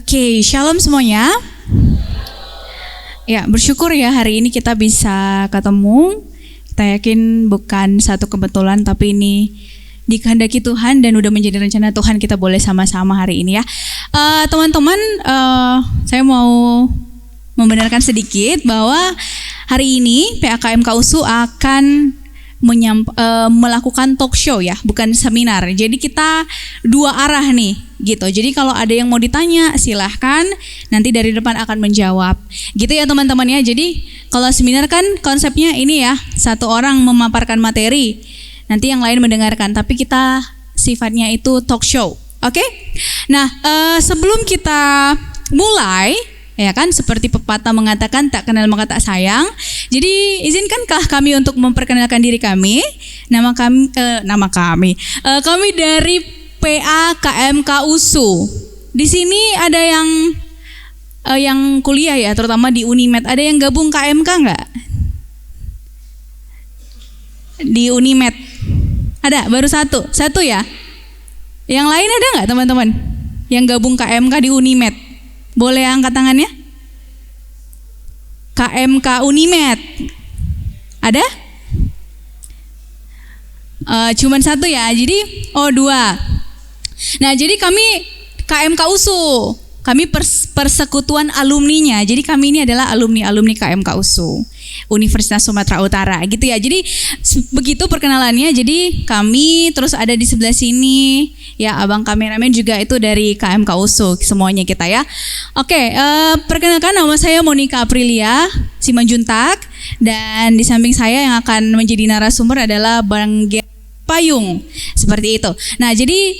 Oke, shalom semuanya. Ya, bersyukur ya hari ini kita bisa ketemu. Kita yakin bukan satu kebetulan, tapi ini dikehendaki Tuhan dan udah menjadi rencana Tuhan kita boleh sama-sama hari ini ya. Teman-teman, saya mau membenarkan sedikit bahwa hari ini PAKMK USU akan melakukan talk show ya, bukan seminar. Jadi kita dua arah nih gitu. Jadi kalau ada yang mau ditanya silahkan, nanti dari depan akan menjawab. Gitu ya teman-teman ya. Jadi kalau seminar kan konsepnya ini ya, satu orang memaparkan materi, nanti yang lain mendengarkan. Tapi kita sifatnya itu talk show. Oke? Nah, sebelum kita mulai, ya kan, seperti pepatah mengatakan tak kenal maka tak sayang. Jadi izinkankah kami untuk memperkenalkan diri kami. Kami dari PAKMK USU. Di sini ada yang kuliah ya, terutama di Unimed. Ada yang gabung KMK enggak? Di Unimed. Ada, baru satu ya. Yang lain ada enggak teman-teman? Yang gabung KMK di Unimed? Boleh angkat tangannya? KMK Unimed. Ada? Cuman satu ya. Jadi dua. Nah, jadi kami KMK USU. Kami persekutuan alumninya. Jadi kami ini adalah alumni KMK USU Universitas Sumatera Utara gitu ya. Jadi begitu perkenalannya. Jadi kami terus ada di sebelah sini ya, abang kameramen juga itu dari KMK USU semuanya kita ya. Oke, perkenalkan nama saya Monica Aprilia Simanjuntak, dan di samping saya yang akan menjadi narasumber adalah Bang Payung seperti itu. Nah, jadi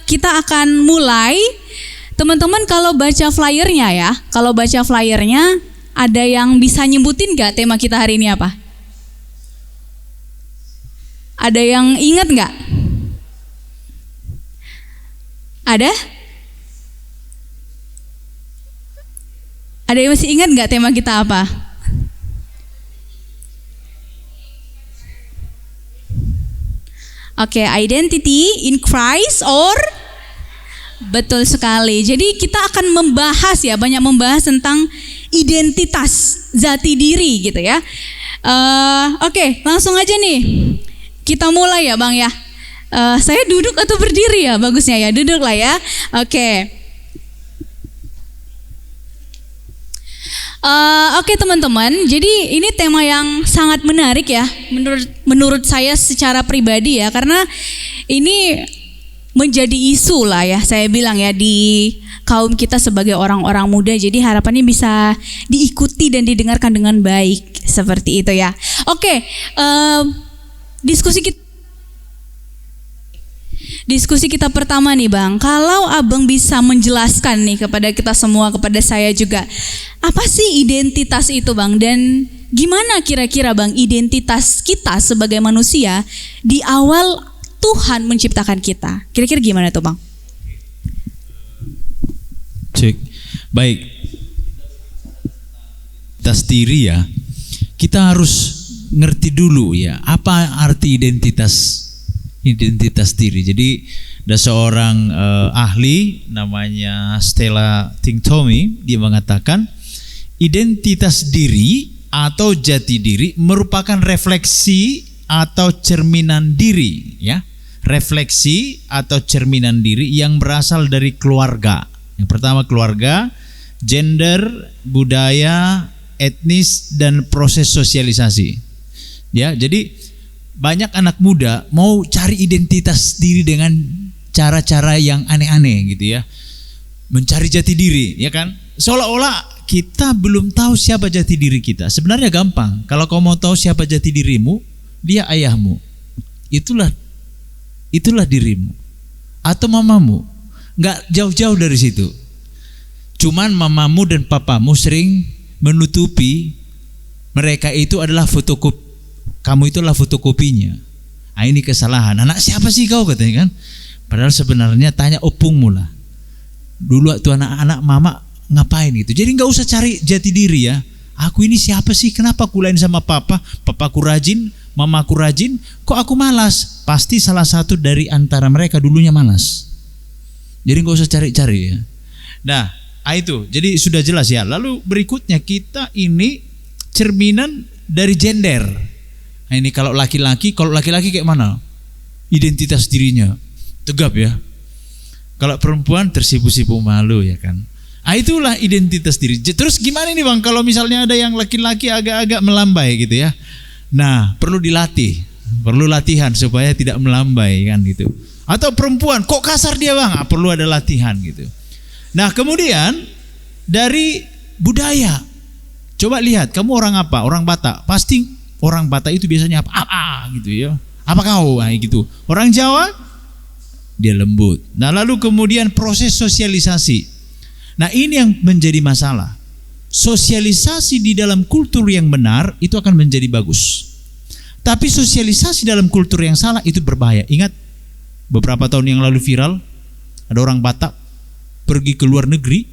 kita akan mulai. Teman-teman kalau baca flyernya ya, ada yang bisa nyebutin gak tema kita hari ini apa? Ada yang ingat gak? Ada? Ada yang masih ingat gak tema kita apa? Oke, identity in Christ or... Betul sekali. Jadi kita akan membahas ya, banyak membahas tentang identitas jati diri gitu ya. Oke, langsung aja nih. Kita mulai ya Bang ya. Saya duduk atau berdiri ya? Bagusnya ya, duduk lah ya. Oke. Oke teman-teman, jadi ini tema yang sangat menarik ya menurut saya secara pribadi ya, karena ini menjadi isu lah ya, saya bilang ya, di kaum kita sebagai orang-orang muda. Jadi harapannya bisa diikuti dan didengarkan dengan baik seperti itu ya. Oke, diskusi kita pertama nih Bang. Kalau Abang bisa menjelaskan nih kepada kita semua, kepada saya juga, apa sih identitas itu Bang? Dan gimana kira-kira Bang identitas kita sebagai manusia di awal Tuhan menciptakan kita? Kira-kira gimana tuh Bang? Cek. Baik. Identitas diri ya, kita harus ngerti dulu ya, apa arti identitas diri. Jadi ada seorang ahli namanya Stella Tinktomi, dia mengatakan identitas diri atau jati diri merupakan refleksi atau cerminan diri ya. Refleksi atau cerminan diri yang berasal dari keluarga. Yang pertama keluarga, gender, budaya, etnis, dan proses sosialisasi. Ya, jadi banyak anak muda mau cari identitas diri dengan cara-cara yang aneh-aneh gitu ya. Mencari jati diri, ya kan? Seolah-olah kita belum tahu siapa jati diri kita. Sebenarnya gampang. Kalau kau mau tahu siapa jati dirimu, dia ayahmu. Itulah dirimu. Atau mamamu. Nggak jauh-jauh dari situ. Cuman mamamu dan papamu sering menutupi mereka itu adalah fotokopi. Kamu itulah fotokopinya. Nah, ini kesalahan. Anak siapa sih kau katanya kan? Padahal sebenarnya tanya opungmu lah. Dulu waktu anak-anak mama ngapain gitu. Jadi nggak usah cari jati diri ya. Aku ini siapa sih? Kenapa aku lain sama papa? Papaku rajin, mamaku rajin, kok aku malas? Pasti salah satu dari antara mereka dulunya malas. Jadi nggak usah cari-cari ya. Nah, Itu, jadi sudah jelas ya. Lalu berikutnya kita ini cerminan dari gender. Nah, ini kalau laki-laki kayak mana? Identitas dirinya tegap ya. Kalau perempuan tersipu-sipu malu ya kan. Itulah identitas diri. Terus gimana nih Bang kalau misalnya ada yang laki-laki agak-agak melambai gitu ya. Nah, perlu dilatih. Perlu latihan supaya tidak melambai kan gitu. Atau perempuan, kok kasar dia Bang? Perlu ada latihan gitu. Nah, kemudian dari budaya. Coba lihat, kamu orang apa? Orang Batak. Pasti orang Batak itu biasanya apa gitu ya. Apa kau? Nah, gitu. Orang Jawa dia lembut. Nah, lalu kemudian proses sosialisasi. Nah, ini yang menjadi masalah. Sosialisasi di dalam kultur yang benar itu akan menjadi bagus. Tapi sosialisasi dalam kultur yang salah itu berbahaya. Ingat beberapa tahun yang lalu viral ada orang Batak pergi ke luar negeri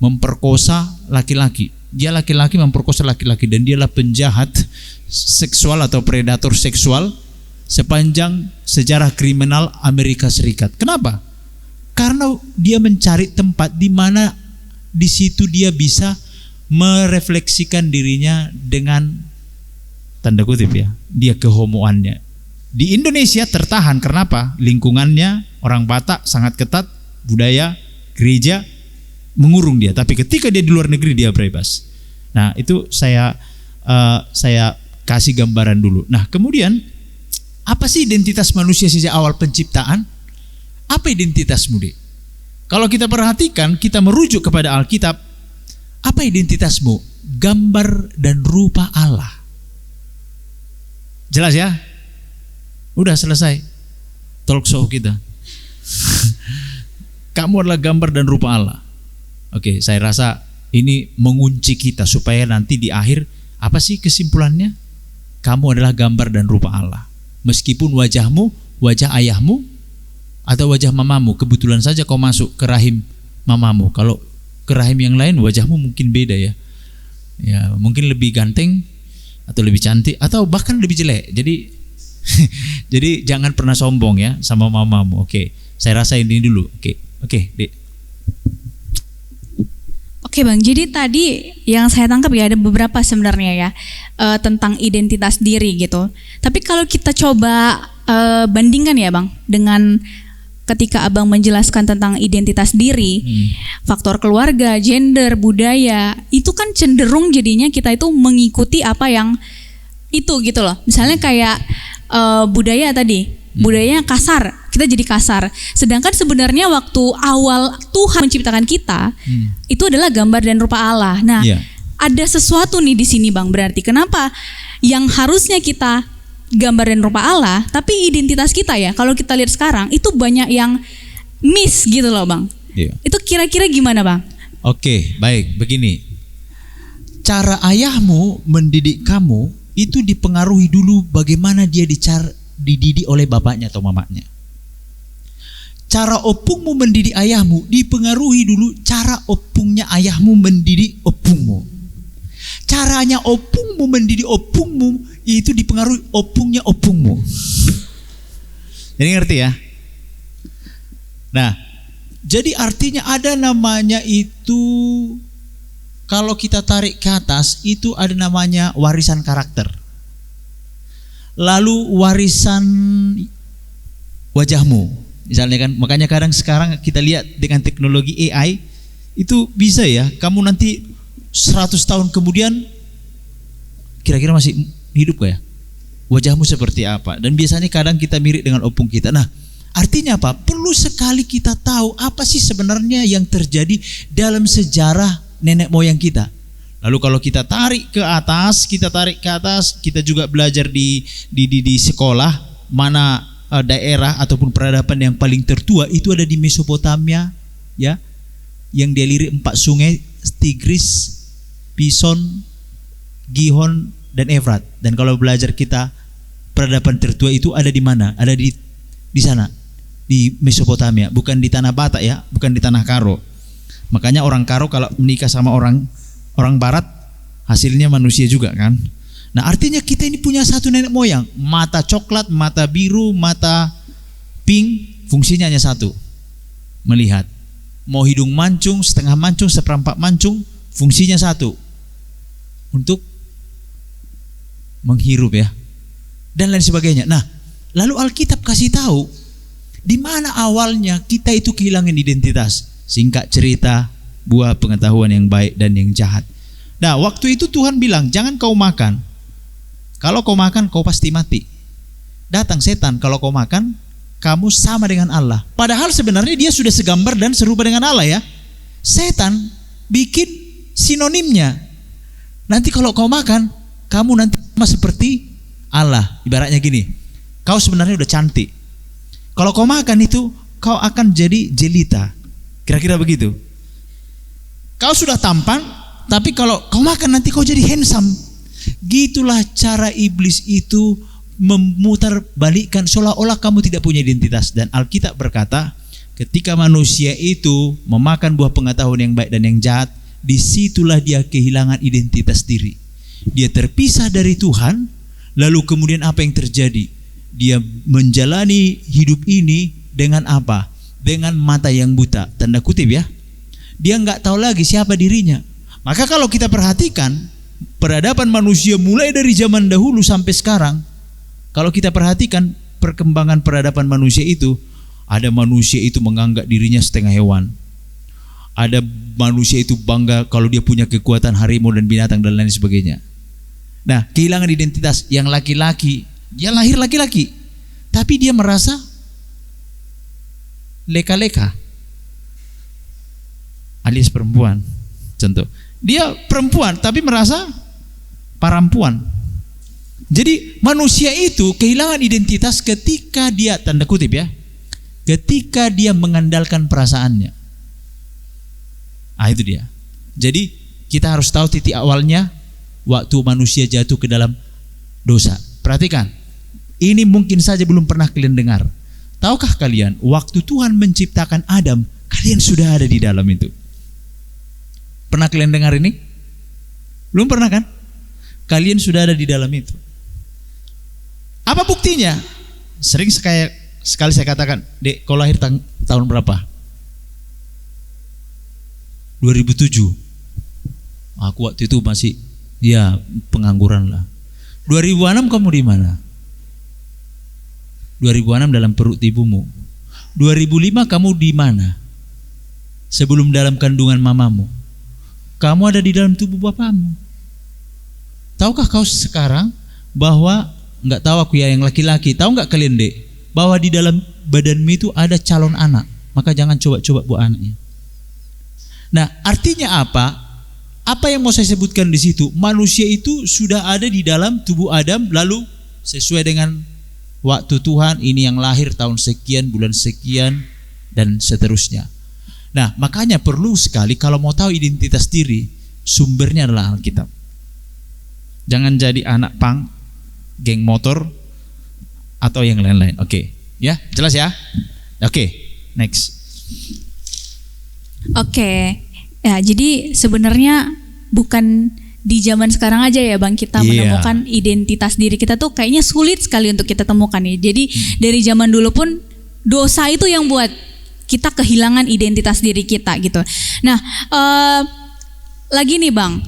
memperkosa laki-laki. Dia laki-laki memperkosa laki-laki dan dialah penjahat seksual atau predator seksual sepanjang sejarah kriminal Amerika Serikat. Kenapa? Karena dia mencari tempat di mana di situ dia bisa merefleksikan dirinya dengan tanda kutip ya, dia kehomoannya. Di Indonesia tertahan karena apa? Lingkungannya orang Batak sangat ketat, budaya gereja mengurung dia. Tapi ketika dia di luar negeri dia bebas. Nah, itu saya kasih gambaran dulu. Nah, kemudian apa sih identitas manusia sejak awal penciptaan? Apa identitasmu, Dek? Kalau kita perhatikan, kita merujuk kepada Alkitab. Apa identitasmu? Gambar dan rupa Allah. Jelas ya? Udah selesai talk show kita. Kamu adalah gambar dan rupa Allah. Oke, saya rasa ini mengunci kita supaya nanti di akhir apa sih kesimpulannya? Kamu adalah gambar dan rupa Allah. Meskipun wajahmu, wajah ayahmu atau wajah mamamu, kebetulan saja kau masuk ke rahim mamamu. Kalau ke rahim yang lain wajahmu mungkin beda ya. Ya, mungkin lebih ganteng atau lebih cantik atau bahkan lebih jelek. Jadi jadi jangan pernah sombong ya sama mamamu. Oke, saya rasa ini dulu. Oke, Dek. Oke Bang, jadi tadi yang saya tangkap ya ada beberapa sebenarnya ya tentang identitas diri gitu. Tapi kalau kita coba bandingkan ya Bang dengan ketika Abang menjelaskan tentang identitas diri, faktor keluarga, gender, budaya, itu kan cenderung jadinya kita itu mengikuti apa yang itu gitu loh. Misalnya kayak budaya tadi, budayanya kasar, kita jadi kasar. Sedangkan sebenarnya waktu awal Tuhan menciptakan kita, itu adalah gambar dan rupa Allah. Nah, ada sesuatu nih di sini Bang, berarti kenapa yang harusnya kita gambar dan rupa Allah, tapi identitas kita ya, kalau kita lihat sekarang itu banyak yang miss gitu loh Bang. Itu kira-kira gimana Bang? Oke, baik, begini. Cara ayahmu mendidik kamu itu dipengaruhi dulu bagaimana dia dididik oleh bapaknya atau mamanya. Cara opungmu mendidik ayahmu dipengaruhi dulu cara opungnya ayahmu mendidik opungmu. Caranya opungmu mendidik opungmu itu dipengaruhi opungnya opungmu. Jadi ngerti ya? Nah, jadi artinya ada namanya itu, kalau kita tarik ke atas itu ada namanya warisan karakter. Lalu warisan wajahmu. Misalnya kan, makanya kadang sekarang kita lihat dengan teknologi AI itu bisa ya, kamu nanti 100 tahun kemudian kira-kira masih hidup gak ya? Wajahmu seperti apa? Dan biasanya kadang kita mirip dengan opung kita. Nah, artinya apa? Perlu sekali kita tahu apa sih sebenarnya yang terjadi dalam sejarah nenek moyang kita. Lalu kalau kita tarik ke atas, kita juga belajar di sekolah mana daerah ataupun peradaban yang paling tertua itu ada di Mesopotamia, ya, yang dia lirik 4 sungai, Tigris, Pison, Gihon, dan Efrat. Dan kalau belajar kita peradaban tertua itu ada di mana? Ada di sana, di Mesopotamia, bukan di tanah Batak ya, bukan di tanah Karo. Makanya orang Karo kalau menikah sama orang Barat hasilnya manusia juga kan. Nah, artinya kita ini punya satu nenek moyang, mata coklat, mata biru, mata pink, fungsinya hanya satu, melihat. mau hidung mancung, setengah mancung, seperempat mancung, fungsinya satu, untuk menghirup ya, dan lain sebagainya. Nah, lalu Alkitab kasih tahu di mana awalnya kita itu kehilangan identitas. Singkat cerita, buah pengetahuan yang baik dan yang jahat. Nah, waktu itu Tuhan bilang, jangan kau makan. Kalau kau makan, kau pasti mati. Datang setan, kalau kau makan, kamu sama dengan Allah. Padahal sebenarnya dia sudah segambar dan serupa dengan Allah ya. Setan bikin sinonimnya. Nanti kalau kau makan, kamu nanti sama seperti Allah. Ibaratnya gini, kau sebenarnya udah cantik. Kalau kau makan itu, kau akan jadi jelita. Kira-kira begitu. Kau sudah tampan, tapi kalau kau makan nanti kau jadi handsome. Gitulah cara iblis itu memutar balikkan seolah-olah kamu tidak punya identitas. Dan Alkitab berkata, ketika manusia itu memakan buah pengetahuan yang baik dan yang jahat, disitulah dia kehilangan identitas diri. Dia terpisah dari Tuhan. Lalu kemudian apa yang terjadi? Dia menjalani hidup ini dengan apa? Dengan mata yang buta, tanda kutip ya. Dia nggak tahu lagi siapa dirinya. Maka kalau kita perhatikan peradaban manusia mulai dari zaman dahulu sampai sekarang, kalau kita perhatikan perkembangan peradaban manusia itu, ada manusia itu menganggap dirinya setengah hewan. Ada manusia itu bangga kalau dia punya kekuatan harimau dan binatang dan lain sebagainya. Nah, kehilangan identitas. Yang laki-laki, dia lahir laki-laki, tapi dia merasa leka-leka, alias perempuan. Contoh, dia perempuan tapi merasa parampuan. Jadi manusia itu kehilangan identitas ketika dia, tanda kutip ya, ketika dia mengandalkan perasaannya. Itu dia. Jadi kita harus tahu titik awalnya waktu manusia jatuh ke dalam dosa. Perhatikan, ini mungkin saja belum pernah kalian dengar. Tahukah kalian, waktu Tuhan menciptakan Adam, kalian sudah ada di dalam itu. Pernah kalian dengar ini? Belum pernah kan? Kalian sudah ada di dalam itu. Apa buktinya? Sering sekali saya katakan, Dek, kau lahir tahun berapa? 2007. Aku waktu itu masih pengangguran lah. 2006 kamu di mana? 2006 dalam perut ibumu. 2005 kamu di mana? Sebelum dalam kandungan mamamu. Kamu ada di dalam tubuh bapamu. Tahukah kau sekarang bahwa, nggak tahu aku ya yang laki-laki, tahu nggak kalian Dek, bahwa di dalam badanmu itu ada calon anak, maka jangan coba-coba buat anaknya. Nah, artinya apa? Apa yang mau saya sebutkan di situ? Manusia itu sudah ada di dalam tubuh Adam, lalu sesuai dengan waktu Tuhan, ini yang lahir tahun sekian, bulan sekian, dan seterusnya. Nah, makanya perlu sekali kalau mau tahu identitas diri, sumbernya adalah Alkitab. Jangan jadi anak pang, geng motor, atau yang lain-lain. Oke, ya, jelas ya? Oke, next. Oke, ya jadi sebenarnya bukan di zaman sekarang aja ya Bang kita menemukan identitas diri kita tuh kayaknya sulit sekali untuk kita temukan ya. Jadi dari zaman dulu pun dosa itu yang buat kita kehilangan identitas diri kita gitu. Nah, lagi nih Bang,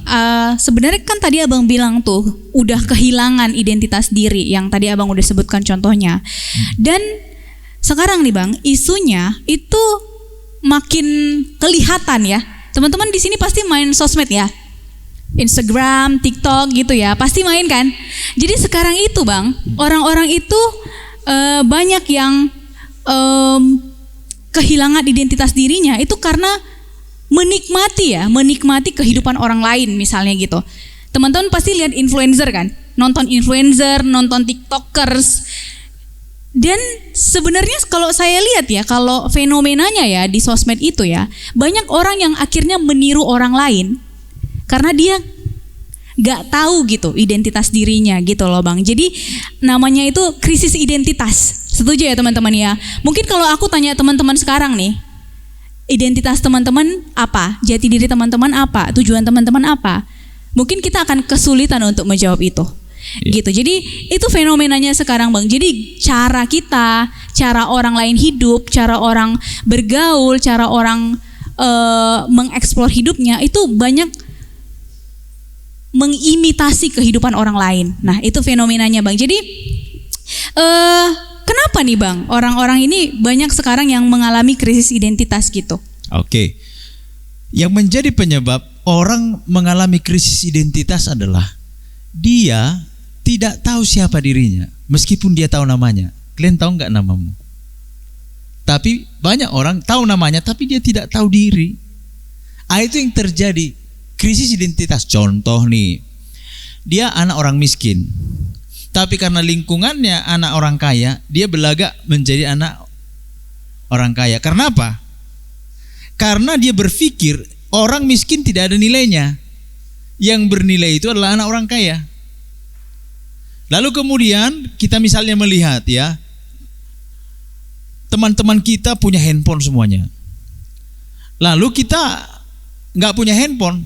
sebenarnya kan tadi Abang bilang tuh udah kehilangan identitas diri yang tadi Abang udah sebutkan contohnya. Dan sekarang nih Bang, isunya itu makin kelihatan ya. Teman-teman di sini pasti main sosmed ya, Instagram, TikTok gitu ya, pasti main kan. Jadi sekarang itu Bang, orang-orang itu banyak yang kehilangan identitas dirinya itu karena menikmati kehidupan orang lain misalnya gitu. Teman-teman pasti lihat influencer kan, nonton influencer, nonton TikTokers. Dan sebenarnya kalau saya lihat ya, kalau fenomenanya ya di sosmed itu ya, banyak orang yang akhirnya meniru orang lain karena dia gak tahu gitu identitas dirinya gitu loh Bang. Jadi namanya itu krisis identitas. Setuju ya teman-teman ya? Mungkin kalau aku tanya teman-teman sekarang nih, identitas teman-teman apa? Jati diri teman-teman apa? Tujuan teman-teman apa? Mungkin kita akan kesulitan untuk menjawab itu. Gitu. Jadi itu fenomenanya sekarang Bang. Jadi cara kita, cara orang lain hidup, cara orang bergaul, cara orang mengeksplor hidupnya itu banyak mengimitasi kehidupan orang lain. Nah, itu fenomenanya Bang. Jadi kenapa nih Bang orang-orang ini banyak sekarang yang mengalami krisis identitas gitu? Oke. Yang menjadi penyebab orang mengalami krisis identitas adalah dia tidak tahu siapa dirinya, meskipun dia tahu namanya. Kalian tahu nggak namamu? Tapi banyak orang tahu namanya, tapi dia tidak tahu diri. Itu yang terjadi, krisis identitas. Contoh nih, dia anak orang miskin, tapi karena lingkungannya anak orang kaya, dia berlagak menjadi anak orang kaya. Karena apa? Karena dia berpikir orang miskin tidak ada nilainya. Yang bernilai itu adalah anak orang kaya. Lalu kemudian kita misalnya melihat ya, teman-teman kita punya handphone semuanya. Lalu kita nggak punya handphone.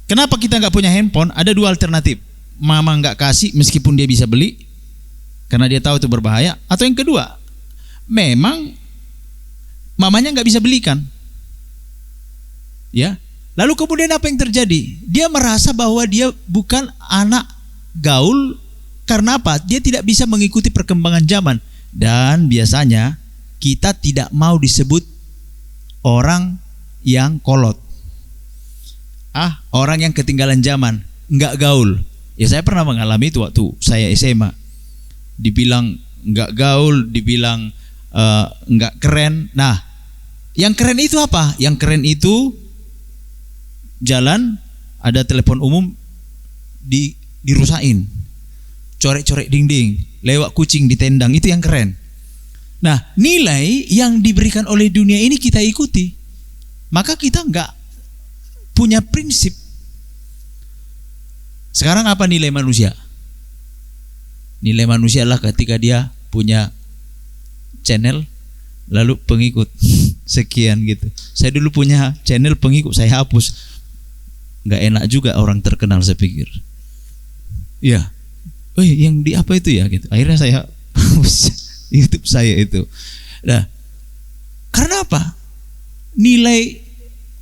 Kenapa kita nggak punya handphone? Ada dua alternatif. Mama nggak kasih meskipun dia bisa beli, karena dia tahu itu berbahaya. Atau yang kedua, memang mamanya nggak bisa belikan. Ya. Lalu kemudian apa yang terjadi? Dia merasa bahwa dia bukan anak gaul. Karena apa? Dia tidak bisa mengikuti perkembangan zaman. Dan biasanya kita tidak mau disebut orang yang kolot. Orang yang ketinggalan zaman, nggak gaul. Ya saya pernah mengalami itu waktu saya SMA. Dibilang nggak gaul, dibilang nggak keren. Nah, yang keren itu apa? Yang keren itu jalan ada telepon umum dirusain, corek-corek dinding, lewat kucing ditendang, itu yang keren. Nah, nilai yang diberikan oleh dunia ini kita ikuti, maka kita nggak punya prinsip. Sekarang apa nilai manusia? Nilai manusia adalah ketika dia punya channel, lalu pengikut sekian gitu. Saya dulu punya channel pengikut, saya hapus. Nggak enak juga orang terkenal, saya pikir. Ya, yang di apa itu ya gitu. Akhirnya saya hapus YouTube saya itu. Nah, karena apa? Nilai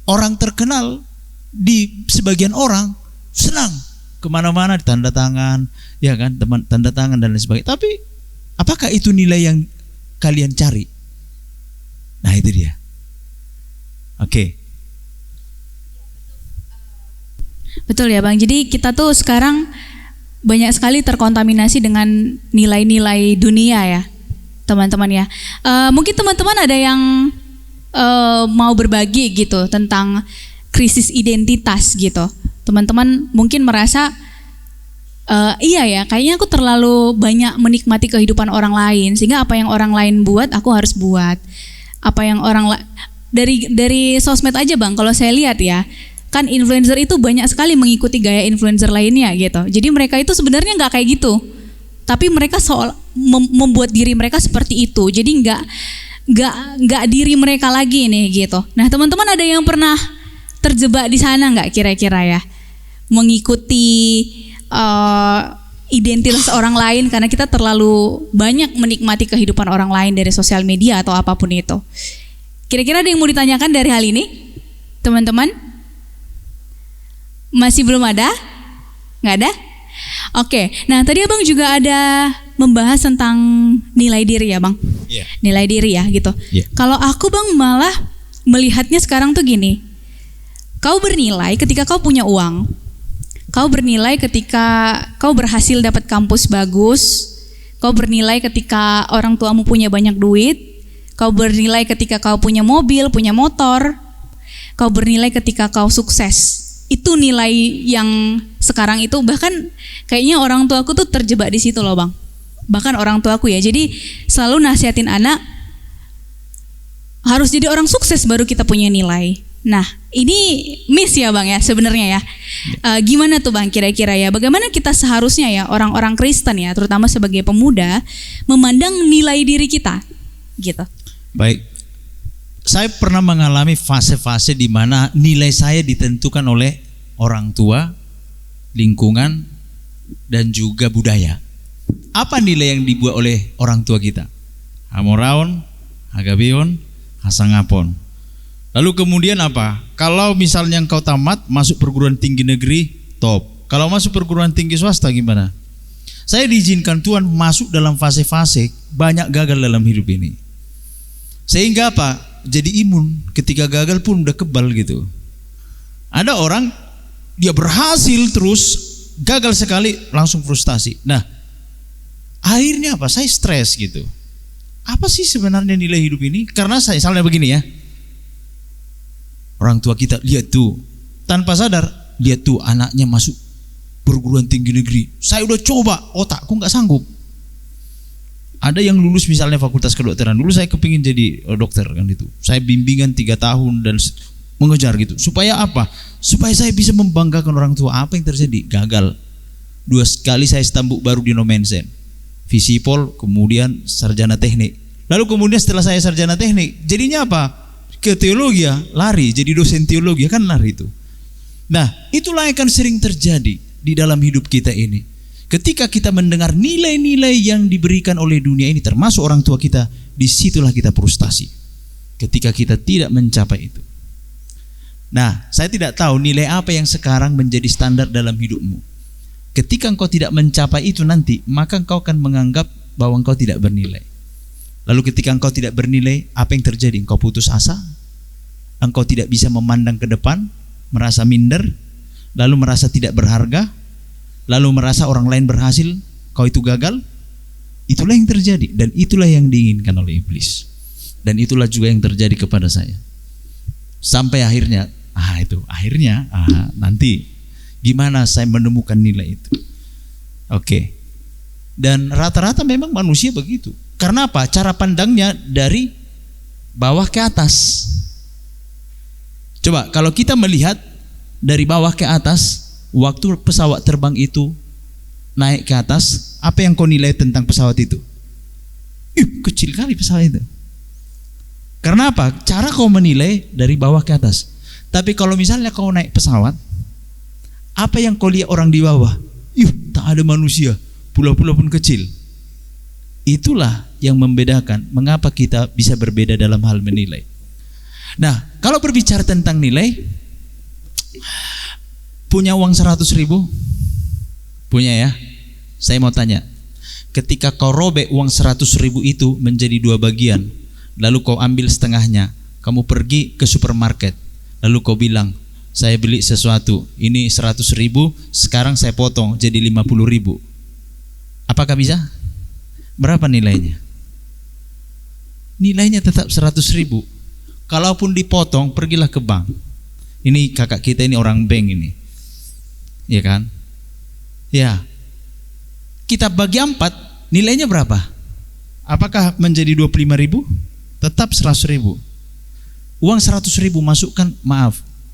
orang terkenal di sebagian orang senang kemana-mana tanda tangan, ya kan, teman tanda tangan dan lain sebagainya. Tapi apakah itu nilai yang kalian cari? Nah itu dia. Oke. Betul ya Bang. Jadi kita tuh sekarang banyak sekali terkontaminasi dengan nilai-nilai dunia ya, teman-teman ya. Mungkin teman-teman ada yang mau berbagi gitu tentang krisis identitas gitu. Teman-teman mungkin merasa iya ya, kayaknya aku terlalu banyak menikmati kehidupan orang lain sehingga apa yang orang lain buat aku harus buat. Apa yang dari sosmed aja Bang, kalau saya lihat ya, kan influencer itu banyak sekali mengikuti gaya influencer lainnya gitu. Jadi mereka itu sebenarnya nggak kayak gitu, tapi mereka membuat diri mereka seperti itu. Jadi nggak diri mereka lagi nih gitu. Nah teman-teman ada yang pernah terjebak di sana nggak kira-kira ya, mengikuti identitas orang lain karena kita terlalu banyak menikmati kehidupan orang lain dari sosial media atau apapun itu. Kira-kira ada yang mau ditanyakan dari hal ini, teman-teman? Masih belum ada? Nggak ada? Oke, nah tadi Abang juga ada membahas tentang nilai diri ya Bang? Yeah. Nilai diri ya gitu. Yeah. Kalau aku Bang malah melihatnya sekarang tuh gini, kau bernilai ketika kau punya uang, kau bernilai ketika kau berhasil dapat kampus bagus, kau bernilai ketika orang tuamu punya banyak duit, kau bernilai ketika kau punya mobil, punya motor, kau bernilai ketika kau sukses. Itu nilai yang sekarang itu, bahkan kayaknya orang tuaku tuh terjebak di situ loh Bang. Bahkan orang tuaku ya, jadi selalu nasihatin anak harus jadi orang sukses baru kita punya nilai. Nah ini miss ya Bang ya sebenarnya ya. Gimana tuh Bang kira-kira ya, bagaimana kita seharusnya ya orang-orang Kristen ya, terutama sebagai pemuda, memandang nilai diri kita gitu. Baik. Saya pernah mengalami fase-fase di mana nilai saya ditentukan oleh orang tua, lingkungan, dan juga budaya. Apa nilai yang dibuat oleh orang tua kita? Hamoraon, Hagabeon, Hasangapon. Lalu kemudian apa? Kalau misalnya engkau tamat masuk perguruan tinggi negeri, top. Kalau masuk perguruan tinggi swasta gimana? Saya diizinkan Tuhan masuk dalam fase-fase banyak gagal dalam hidup ini. Sehingga apa? Jadi imun. Ketika gagal pun udah kebal gitu. Ada orang dia berhasil terus, gagal sekali langsung frustasi. Nah, akhirnya apa? Saya stres gitu. Apa sih sebenarnya nilai hidup ini? Karena saya misalnya begini ya. Orang tua kita lihat tuh, tanpa sadar lihat tuh anaknya masuk perguruan tinggi negeri. Saya udah coba, otakku nggak sanggup. Ada yang lulus misalnya fakultas kedokteran. Dulu saya kepingin jadi dokter kan itu. Saya bimbingan 3 tahun dan mengejar gitu. Supaya apa? Supaya saya bisa membanggakan orang tua. Apa yang terjadi? Gagal. 2 kali saya stambuk baru di Nomensen. Visipol, kemudian sarjana teknik. Lalu kemudian setelah saya sarjana teknik, jadinya apa? Ke teologi ya, lari. Jadi dosen teologi kan lari itu. Nah, itulah yang akan sering terjadi di dalam hidup kita ini. Ketika kita mendengar nilai-nilai yang diberikan oleh dunia ini, termasuk orang tua kita, disitulah kita frustasi. Ketika kita tidak mencapai itu. Nah, saya tidak tahu nilai apa yang sekarang menjadi standar dalam hidupmu. Ketika engkau tidak mencapai itu nanti, maka engkau akan menganggap bahwa engkau tidak bernilai. Lalu ketika engkau tidak bernilai, apa yang terjadi? Engkau putus asa, engkau tidak bisa memandang ke depan, merasa minder, lalu merasa tidak berharga, lalu merasa orang lain berhasil, kau itu gagal. Itulah yang terjadi, dan itulah yang diinginkan oleh iblis. Dan itulah juga yang terjadi kepada saya. Sampai akhirnya, nanti gimana saya menemukan nilai itu? Oke. Dan rata-rata memang manusia begitu. Karena apa? Cara pandangnya dari bawah ke atas. Coba kalau kita melihat dari bawah ke atas, waktu pesawat terbang itu naik ke atas, apa yang kau nilai tentang pesawat itu? Kecil kali pesawat itu. Karena apa? Cara kau menilai dari bawah ke atas. Tapi kalau misalnya kau naik pesawat, apa yang kau lihat orang di bawah? Tak ada manusia, pulau-pulau pun kecil. Itulah yang membedakan mengapa kita bisa berbeda dalam hal menilai. Nah, kalau berbicara tentang nilai, punya uang 100 ribu? Punya ya? Saya mau tanya, ketika kau robek uang 100 ribu itu menjadi 2 bagian, lalu kau ambil setengahnya, kamu pergi ke supermarket, lalu kau bilang, saya beli sesuatu, ini 100 ribu, sekarang saya potong jadi 50 ribu. Apakah bisa? Berapa nilainya? Nilainya tetap 100 ribu. Kalaupun dipotong, pergilah ke bank. Ini kakak kita ini orang bank ini, ya kan? Ya, kita bagi 4, nilainya berapa? Apakah menjadi 25 ribu? Tetap 100 ribu. Uang 100 ribu masukkan,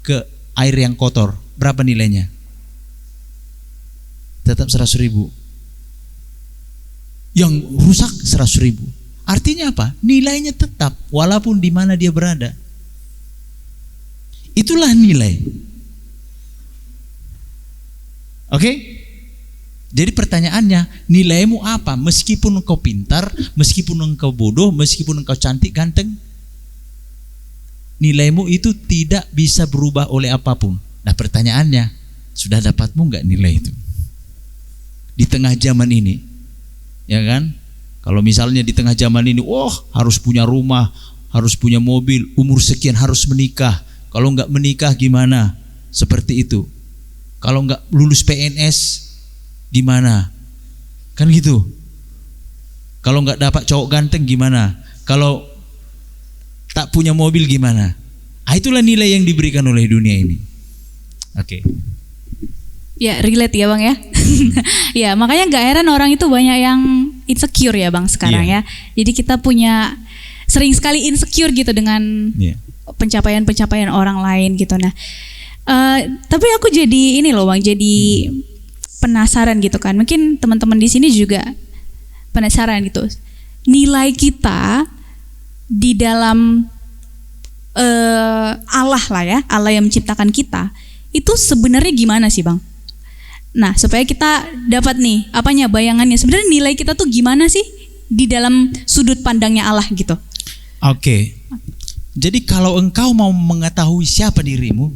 ke air yang kotor, berapa nilainya? Tetap 100 ribu. Yang rusak 100 ribu. Artinya apa? Nilainya tetap walaupun di mana dia berada. Itulah nilai. Oke? Jadi pertanyaannya, nilaimu apa? Meskipun engkau pintar, meskipun engkau bodoh, meskipun engkau cantik, ganteng, nilaimu itu tidak bisa berubah oleh apapun. Nah, pertanyaannya, sudah dapatmu enggak nilai itu? Di tengah zaman ini, ya kan? Kalau misalnya di tengah zaman ini, harus punya rumah, harus punya mobil, umur sekian harus menikah. Kalau enggak menikah gimana? Seperti itu. Kalau enggak lulus PNS gimana? Kan gitu. Kalau enggak dapat cowok ganteng gimana? Kalau tak punya mobil gimana? Itulah nilai yang diberikan oleh dunia ini. Oke. Ya, relate ya Bang ya. Ya, makanya gak heran orang itu banyak yang insecure ya Bang sekarang ya. Jadi kita punya sering sekali insecure gitu dengan pencapaian-pencapaian orang lain gitu. Nah, tapi aku jadi ini loh Bang, jadi penasaran gitu kan. Mungkin teman-teman di sini juga penasaran gitu. Nilai kita di dalam Allah lah ya, Allah yang menciptakan kita, itu sebenarnya gimana sih Bang? Nah, supaya kita dapat nih, bayangannya sebenarnya nilai kita tuh gimana sih di dalam sudut pandangnya Allah gitu. Oke. Jadi kalau engkau mau mengetahui siapa dirimu,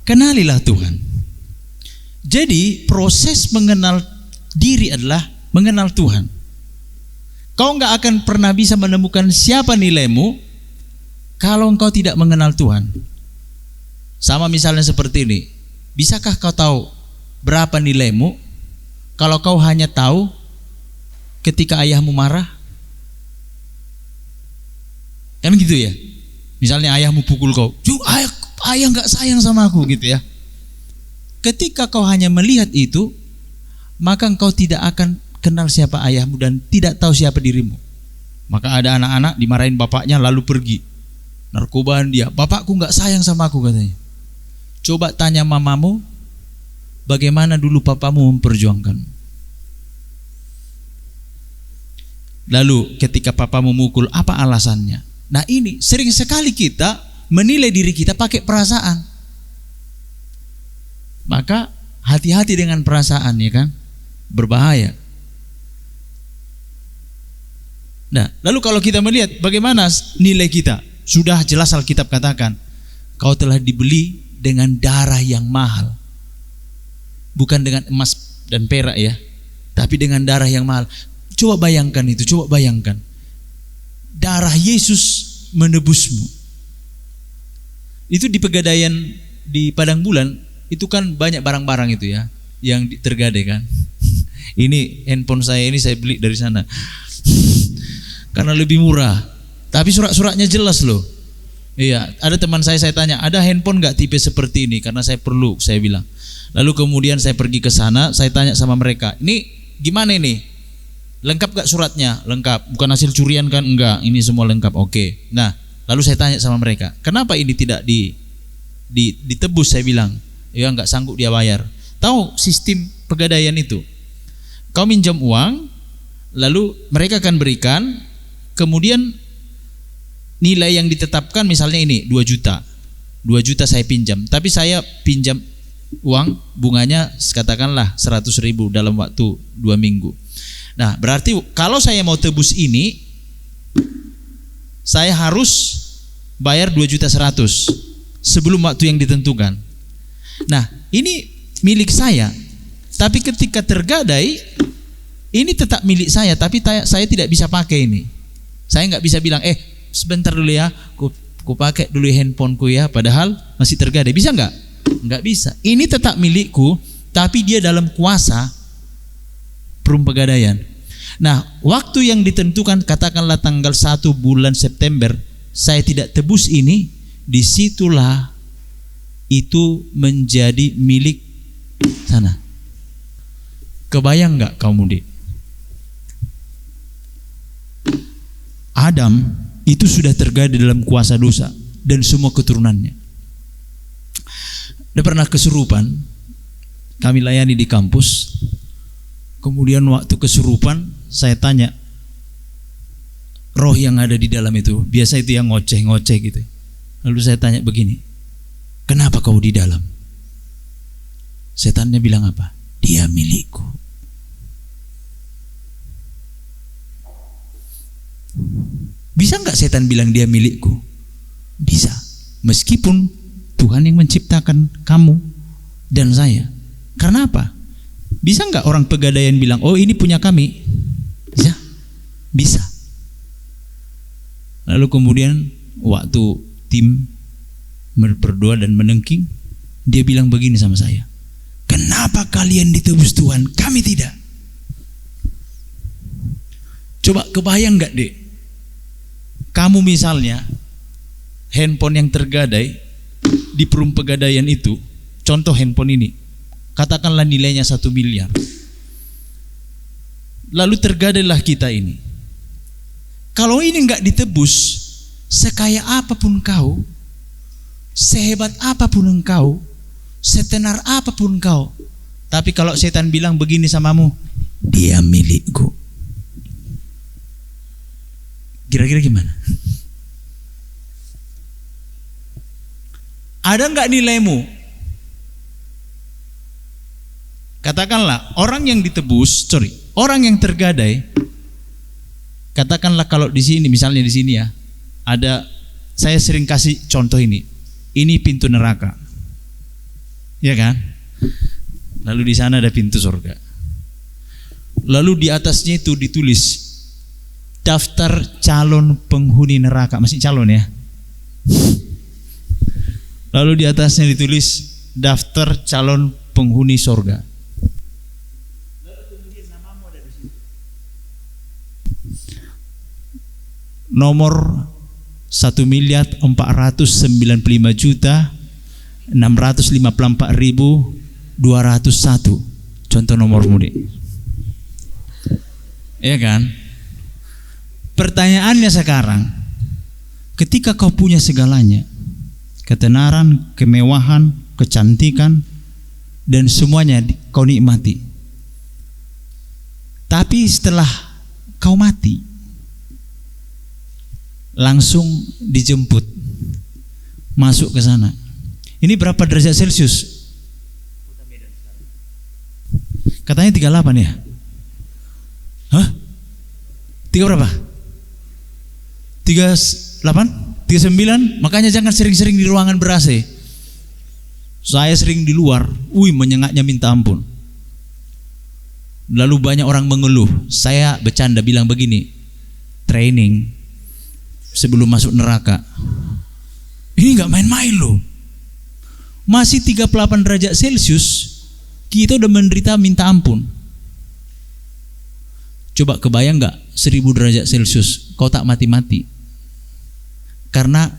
kenalilah Tuhan. Jadi proses mengenal diri adalah mengenal Tuhan. Kau nggak akan pernah bisa menemukan siapa nilaimu kalau engkau tidak mengenal Tuhan. Sama misalnya seperti ini. Bisakah kau tahu berapa nilaimu kalau kau hanya tahu ketika ayahmu marah? Kan gitu ya. Misalnya ayahmu pukul kau, ayah nggak sayang sama aku gitu ya. Ketika kau hanya melihat itu, maka engkau tidak akan kenal siapa ayahmu dan tidak tahu siapa dirimu. Maka ada anak-anak dimarahin bapaknya lalu pergi narkobaan dia. Bapakku nggak sayang sama aku katanya. Coba tanya mamamu, bagaimana dulu papamu memperjuangkan. Lalu ketika papamu mukul, apa alasannya? Nah ini sering sekali kita menilai diri kita pakai perasaan. Maka hati-hati dengan perasaan, ya kan? Berbahaya. Nah, lalu kalau kita melihat bagaimana nilai kita, sudah jelas Alkitab katakan, kau telah dibeli dengan darah yang mahal. Bukan dengan emas dan perak ya, tapi dengan darah yang mahal. Coba bayangkan itu, coba bayangkan. Darah Yesus menebusmu. Itu di Pegadaian di Padang Bulan, itu kan banyak barang-barang itu ya, yang tergadai kan. Ini handphone saya ini saya beli dari sana. Karena lebih murah, tapi surat-suratnya jelas loh. Iya, ada teman saya tanya, ada handphone nggak tipe seperti ini? Karena saya perlu, saya bilang. Lalu kemudian saya pergi ke sana, saya tanya sama mereka, ini gimana ini? Lengkap gak suratnya? Lengkap. Bukan hasil curian kan? Enggak, ini semua lengkap. Oke. Nah, lalu saya tanya sama mereka, kenapa ini tidak ditebus? Saya bilang, ya nggak sanggup dia bayar. Tahu sistem Pegadaian itu? Kau minjam uang, lalu mereka akan berikan. Kemudian nilai yang ditetapkan misalnya ini 2 juta. 2 juta saya pinjam, tapi saya pinjam uang bunganya katakanlah 100.000 dalam waktu 2 minggu. Nah, berarti kalau saya mau tebus ini, saya harus bayar 2.100.000 sebelum waktu yang ditentukan. Nah, ini milik saya, tapi ketika tergadai, ini tetap milik saya, tapi saya tidak bisa pakai ini. Saya nggak bisa bilang, sebentar dulu ya, ku pakai dulu handphoneku ya, padahal masih tergadai. Bisa nggak? Nggak bisa. Ini tetap milikku, tapi dia dalam kuasa Perum Pegadaian. Nah, waktu yang ditentukan, katakanlah tanggal 1 bulan September, saya tidak tebus ini, disitulah itu menjadi milik sana. Kebayang nggak kau mudik? Adam itu sudah tergadai dalam kuasa dosa dan semua keturunannya. Dia pernah kesurupan, kami layani di kampus. Kemudian waktu kesurupan, saya tanya, roh yang ada di dalam itu, biasa itu yang ngoceh-ngoceh gitu. Lalu saya tanya begini, kenapa kau di dalam? Setannya bilang apa? Dia milikku. Bisa nggak setan bilang dia milikku? Bisa, meskipun Tuhan yang menciptakan kamu dan saya. Karena apa? Bisa nggak orang Pegadaian bilang, oh ini punya kami? Bisa, bisa. Lalu kemudian waktu tim berdoa dan menengking, dia bilang begini sama saya, kenapa kalian ditebus Tuhan, kami tidak? Coba kebayang nggak dek? Kamu misalnya handphone yang tergadai di Perum Pegadaian itu, contoh handphone ini, katakanlah nilainya 1 miliar. Lalu tergadailah kita ini. Kalau ini nggak ditebus, sekaya apapun kau, sehebat apapun engkau, setenar apapun kau, tapi kalau setan bilang begini samamu, dia milikku, kira-kira gimana? Ada nggak nilaimu? Katakanlah orang yang ditebus, orang yang tergadai. Katakanlah kalau di sini, misalnya di sini ya, ada Saya sering kasih contoh ini. Ini pintu neraka. Ya kan? Lalu di sana ada pintu surga. Lalu di atasnya itu ditulis daftar calon penghuni neraka. Masih calon ya? Lalu di atasnya ditulis daftar calon penghuni surga. Lalu kemudian namamu ada di situ. Nomor 1.455.654.201. Contoh nomormu nih. Ya kan? Pertanyaannya sekarang, ketika kau punya segalanya, ketenaran, kemewahan, kecantikan, dan semuanya kau nikmati, tapi setelah kau mati, langsung dijemput masuk ke sana. Ini berapa derajat Celcius? Katanya 38 ya? Hah? 3 berapa? 38? 39? Makanya jangan sering-sering di ruangan ber-AC. Saya sering di luar, menyengatnya minta ampun. Lalu banyak orang mengeluh. Saya bercanda bilang begini, training sebelum masuk neraka. Ini gak main-main loh. Masih 38 derajat Celcius, kita udah menderita minta ampun. Coba kebayang gak 1000 derajat Celcius kau tak mati-mati, karena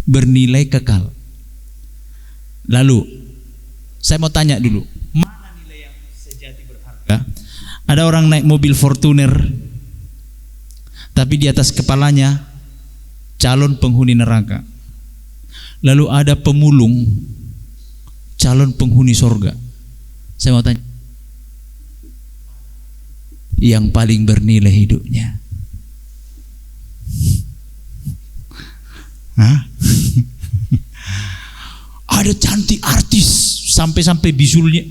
bernilai kekal. Lalu saya mau tanya dulu, mana nilai yang sejati berharga? Ada orang naik mobil Fortuner, tapi di atas kepalanya calon penghuni neraka. Lalu ada pemulung, calon penghuni surga. Saya mau tanya, yang paling bernilai hidupnya? Hah? Ada cantik artis sampai bisulnya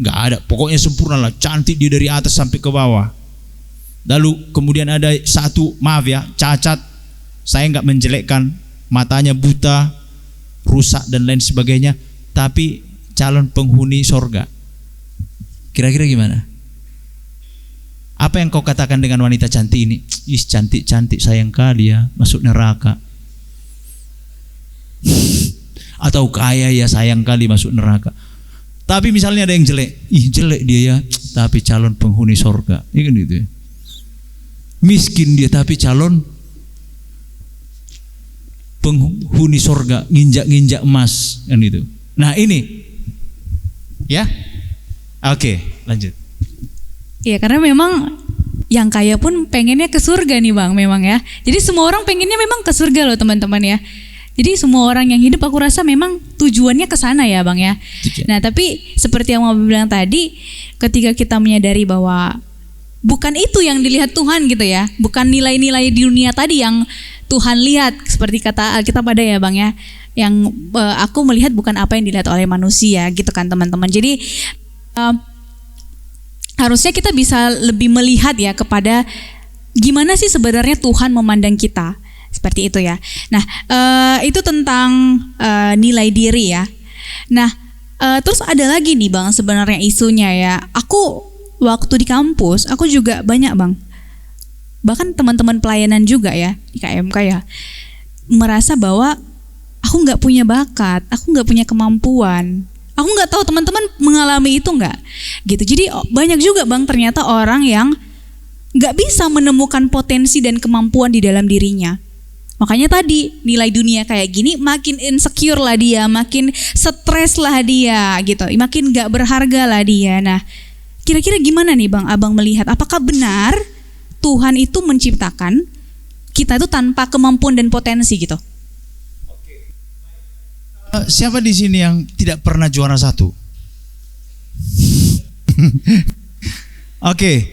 nggak ada, pokoknya sempurna lah, cantik dia dari atas sampai ke bawah. Lalu kemudian ada satu, maaf ya, cacat, saya nggak menjelekkan, matanya buta, rusak dan lain sebagainya, tapi calon penghuni sorga. Kira-kira gimana? Apa yang kau katakan dengan wanita cantik ini? Ih, cantik-cantik, sayang kali ya, masuk neraka. Atau kaya ya, sayang kali masuk neraka. Tapi misalnya ada yang jelek, ih jelek dia ya, tapi calon penghuni sorga. Ini kan gitu ya. Miskin dia tapi calon penghuni sorga, nginjak-nginjak emas, kan itu. Nah ini, ya, oke, lanjut. Iya, karena memang yang kaya pun pengennya ke surga nih Bang, memang ya. Jadi semua orang pengennya memang ke surga loh teman-teman ya. Jadi semua orang yang hidup aku rasa memang tujuannya ke sana ya Bang ya. Nah tapi seperti yang mau bilang tadi, ketika kita menyadari bahwa bukan itu yang dilihat Tuhan gitu ya, bukan nilai-nilai di dunia tadi yang Tuhan lihat, seperti kata Alkitab ada ya Bang ya, yang aku melihat bukan apa yang dilihat oleh manusia gitu kan teman-teman. Jadi harusnya kita bisa lebih melihat ya kepada gimana sih sebenarnya Tuhan memandang kita, seperti itu ya. Nah itu tentang nilai diri ya. Nah terus ada lagi nih Bang sebenarnya isunya ya. Aku waktu di kampus aku juga banyak Bang, bahkan teman-teman pelayanan juga ya di KMK ya, merasa bahwa aku nggak punya bakat, aku nggak punya kemampuan. Aku nggak tahu teman-teman mengalami itu nggak, gitu. Jadi banyak juga Bang ternyata orang yang nggak bisa menemukan potensi dan kemampuan di dalam dirinya. Makanya tadi nilai dunia kayak gini, makin insecure lah dia, makin stres lah dia, gitu. Makin nggak berharga lah dia. Nah, kira-kira gimana nih Bang, Abang melihat apakah benar Tuhan itu menciptakan kita itu tanpa kemampuan dan potensi gitu? Siapa di sini yang tidak pernah juara satu? Oke.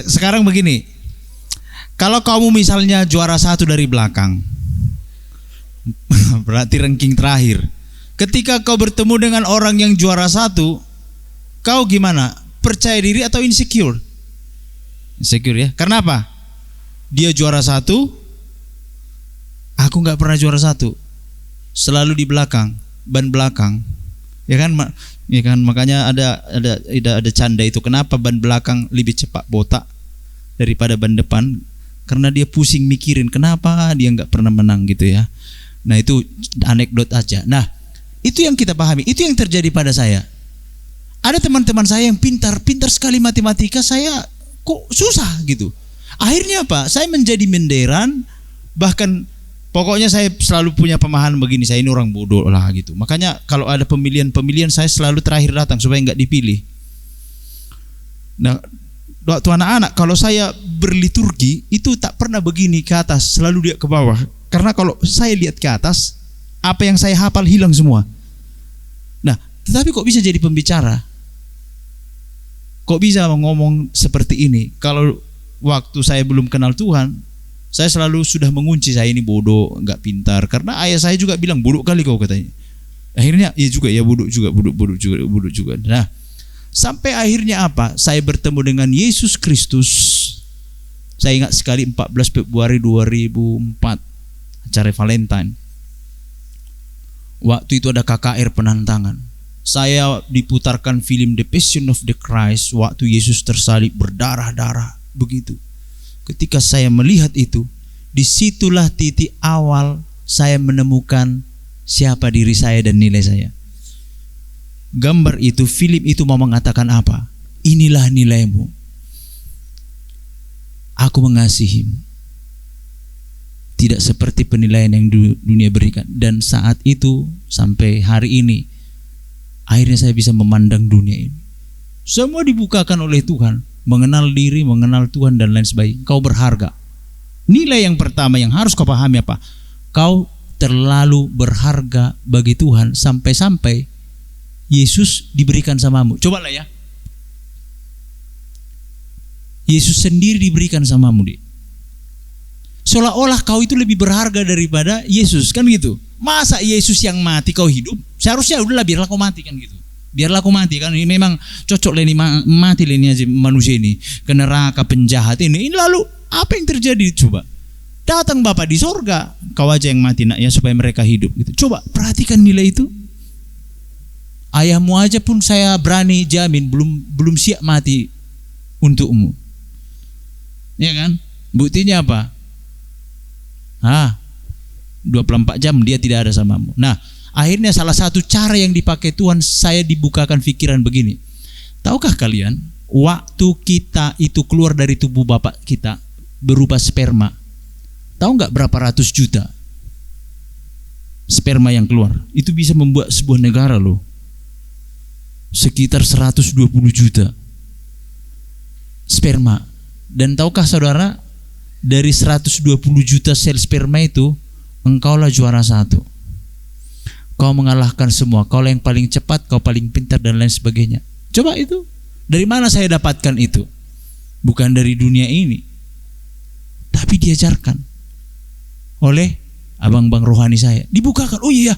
Sekarang begini. Kalau kamu misalnya juara satu dari belakang, berarti ranking terakhir. Ketika kau bertemu dengan orang yang juara satu, kau gimana? Percaya diri atau insecure? Insecure ya. Karena apa? dia juara 1, aku nggak pernah juara 1, selalu di belakang, ban belakang, ya kan, ya kan, makanya ada canda itu, kenapa ban belakang lebih cepat botak daripada ban depan, karena dia pusing mikirin kenapa dia nggak pernah menang gitu ya. Nah itu anekdot aja. Nah itu yang kita pahami, itu yang terjadi pada saya. Ada teman-teman saya yang pintar sekali matematika, saya kok susah gitu. Akhirnya apa? Saya menjadi menderan, bahkan pokoknya saya selalu punya pemahaman begini, saya ini orang bodoh lah gitu. Makanya kalau ada pemilihan saya selalu terakhir datang supaya nggak dipilih. Nah waktu anak-anak kalau saya berliturgi itu tak pernah begini ke atas, selalu lihat ke bawah. Karena kalau saya lihat ke atas, apa yang saya hafal hilang semua. Nah, tetapi kok bisa jadi pembicara? Kok bisa ngomong seperti ini? Kalau waktu saya belum kenal Tuhan, saya selalu sudah mengunci saya ini bodoh, nggak pintar. Karena ayah saya juga bilang bodoh kali kau katanya. Akhirnya iya juga ya bodoh juga. Nah, sampai akhirnya apa? Saya bertemu dengan Yesus Kristus. Saya ingat sekali 14 Februari 2004, acara Valentine. Waktu itu ada KKR penantangan. Saya diputarkan film The Passion of the Christ, waktu Yesus tersalib berdarah-darah begitu. Ketika saya melihat itu, disitulah titik awal saya menemukan siapa diri saya dan nilai saya. Gambar itu, film itu mau mengatakan apa? Inilah nilaimu. Aku mengasihimu. Tidak seperti penilaian yang dunia berikan. Dan saat itu sampai hari ini, akhirnya saya bisa memandang dunia ini. Semua dibukakan oleh Tuhan. Mengenal diri, mengenal Tuhan dan lain sebagainya. Kau berharga. Nilai yang pertama yang harus kau pahami apa? Kau terlalu berharga bagi Tuhan sampai-sampai Yesus diberikan samamu. Cobalah ya. Yesus sendiri diberikan samamu, Dik. Seolah-olah kau itu lebih berharga daripada Yesus, kan gitu. Masa Yesus yang mati kau hidup? Seharusnya udahlah biarlah kau mati, kan gitu. Biarlah kau mati, kan ini memang cocok lah ini mati lah ini aja manusia ini ke neraka penjahat ini. Lalu apa yang terjadi coba? Datang Bapa di sorga, kau aja yang mati nak ya supaya mereka hidup gitu. Coba perhatikan nilai itu. Ayahmu aja pun saya berani jamin belum siap mati untukmu. Ya kan? Buktinya apa? 24 jam dia tidak ada samamu. Nah, akhirnya salah satu cara yang dipakai Tuhan, saya dibukakan pikiran begini. Tahukah kalian, waktu kita itu keluar dari tubuh bapak kita berupa sperma, tahu nggak berapa ratus juta sperma yang keluar? Itu bisa membuat sebuah negara loh. Sekitar 120 juta sperma. Dan tahukah saudara, dari 120 juta sel sperma itu, engkaulah juara 1. Kau mengalahkan semua. Kau yang paling cepat, kau paling pintar dan lain sebagainya. Coba itu. Dari mana saya dapatkan itu? Bukan dari dunia ini, tapi diajarkan oleh abang-abang rohani saya. Dibukakan. Oh iya,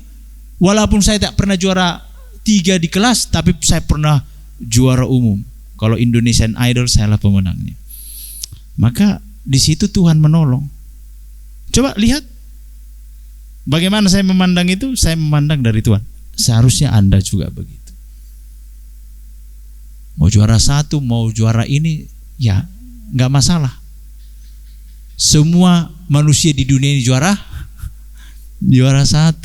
walaupun saya tak pernah juara 3 di kelas, tapi saya pernah juara umum. Kalau Indonesian Idol, saya lah pemenangnya. Maka di situ Tuhan menolong. Coba lihat bagaimana saya memandang itu. Saya memandang dari Tuhan. Seharusnya Anda juga begitu. Mau juara 1, mau juara ini, ya nggak masalah. Semua manusia di dunia ini juara 1.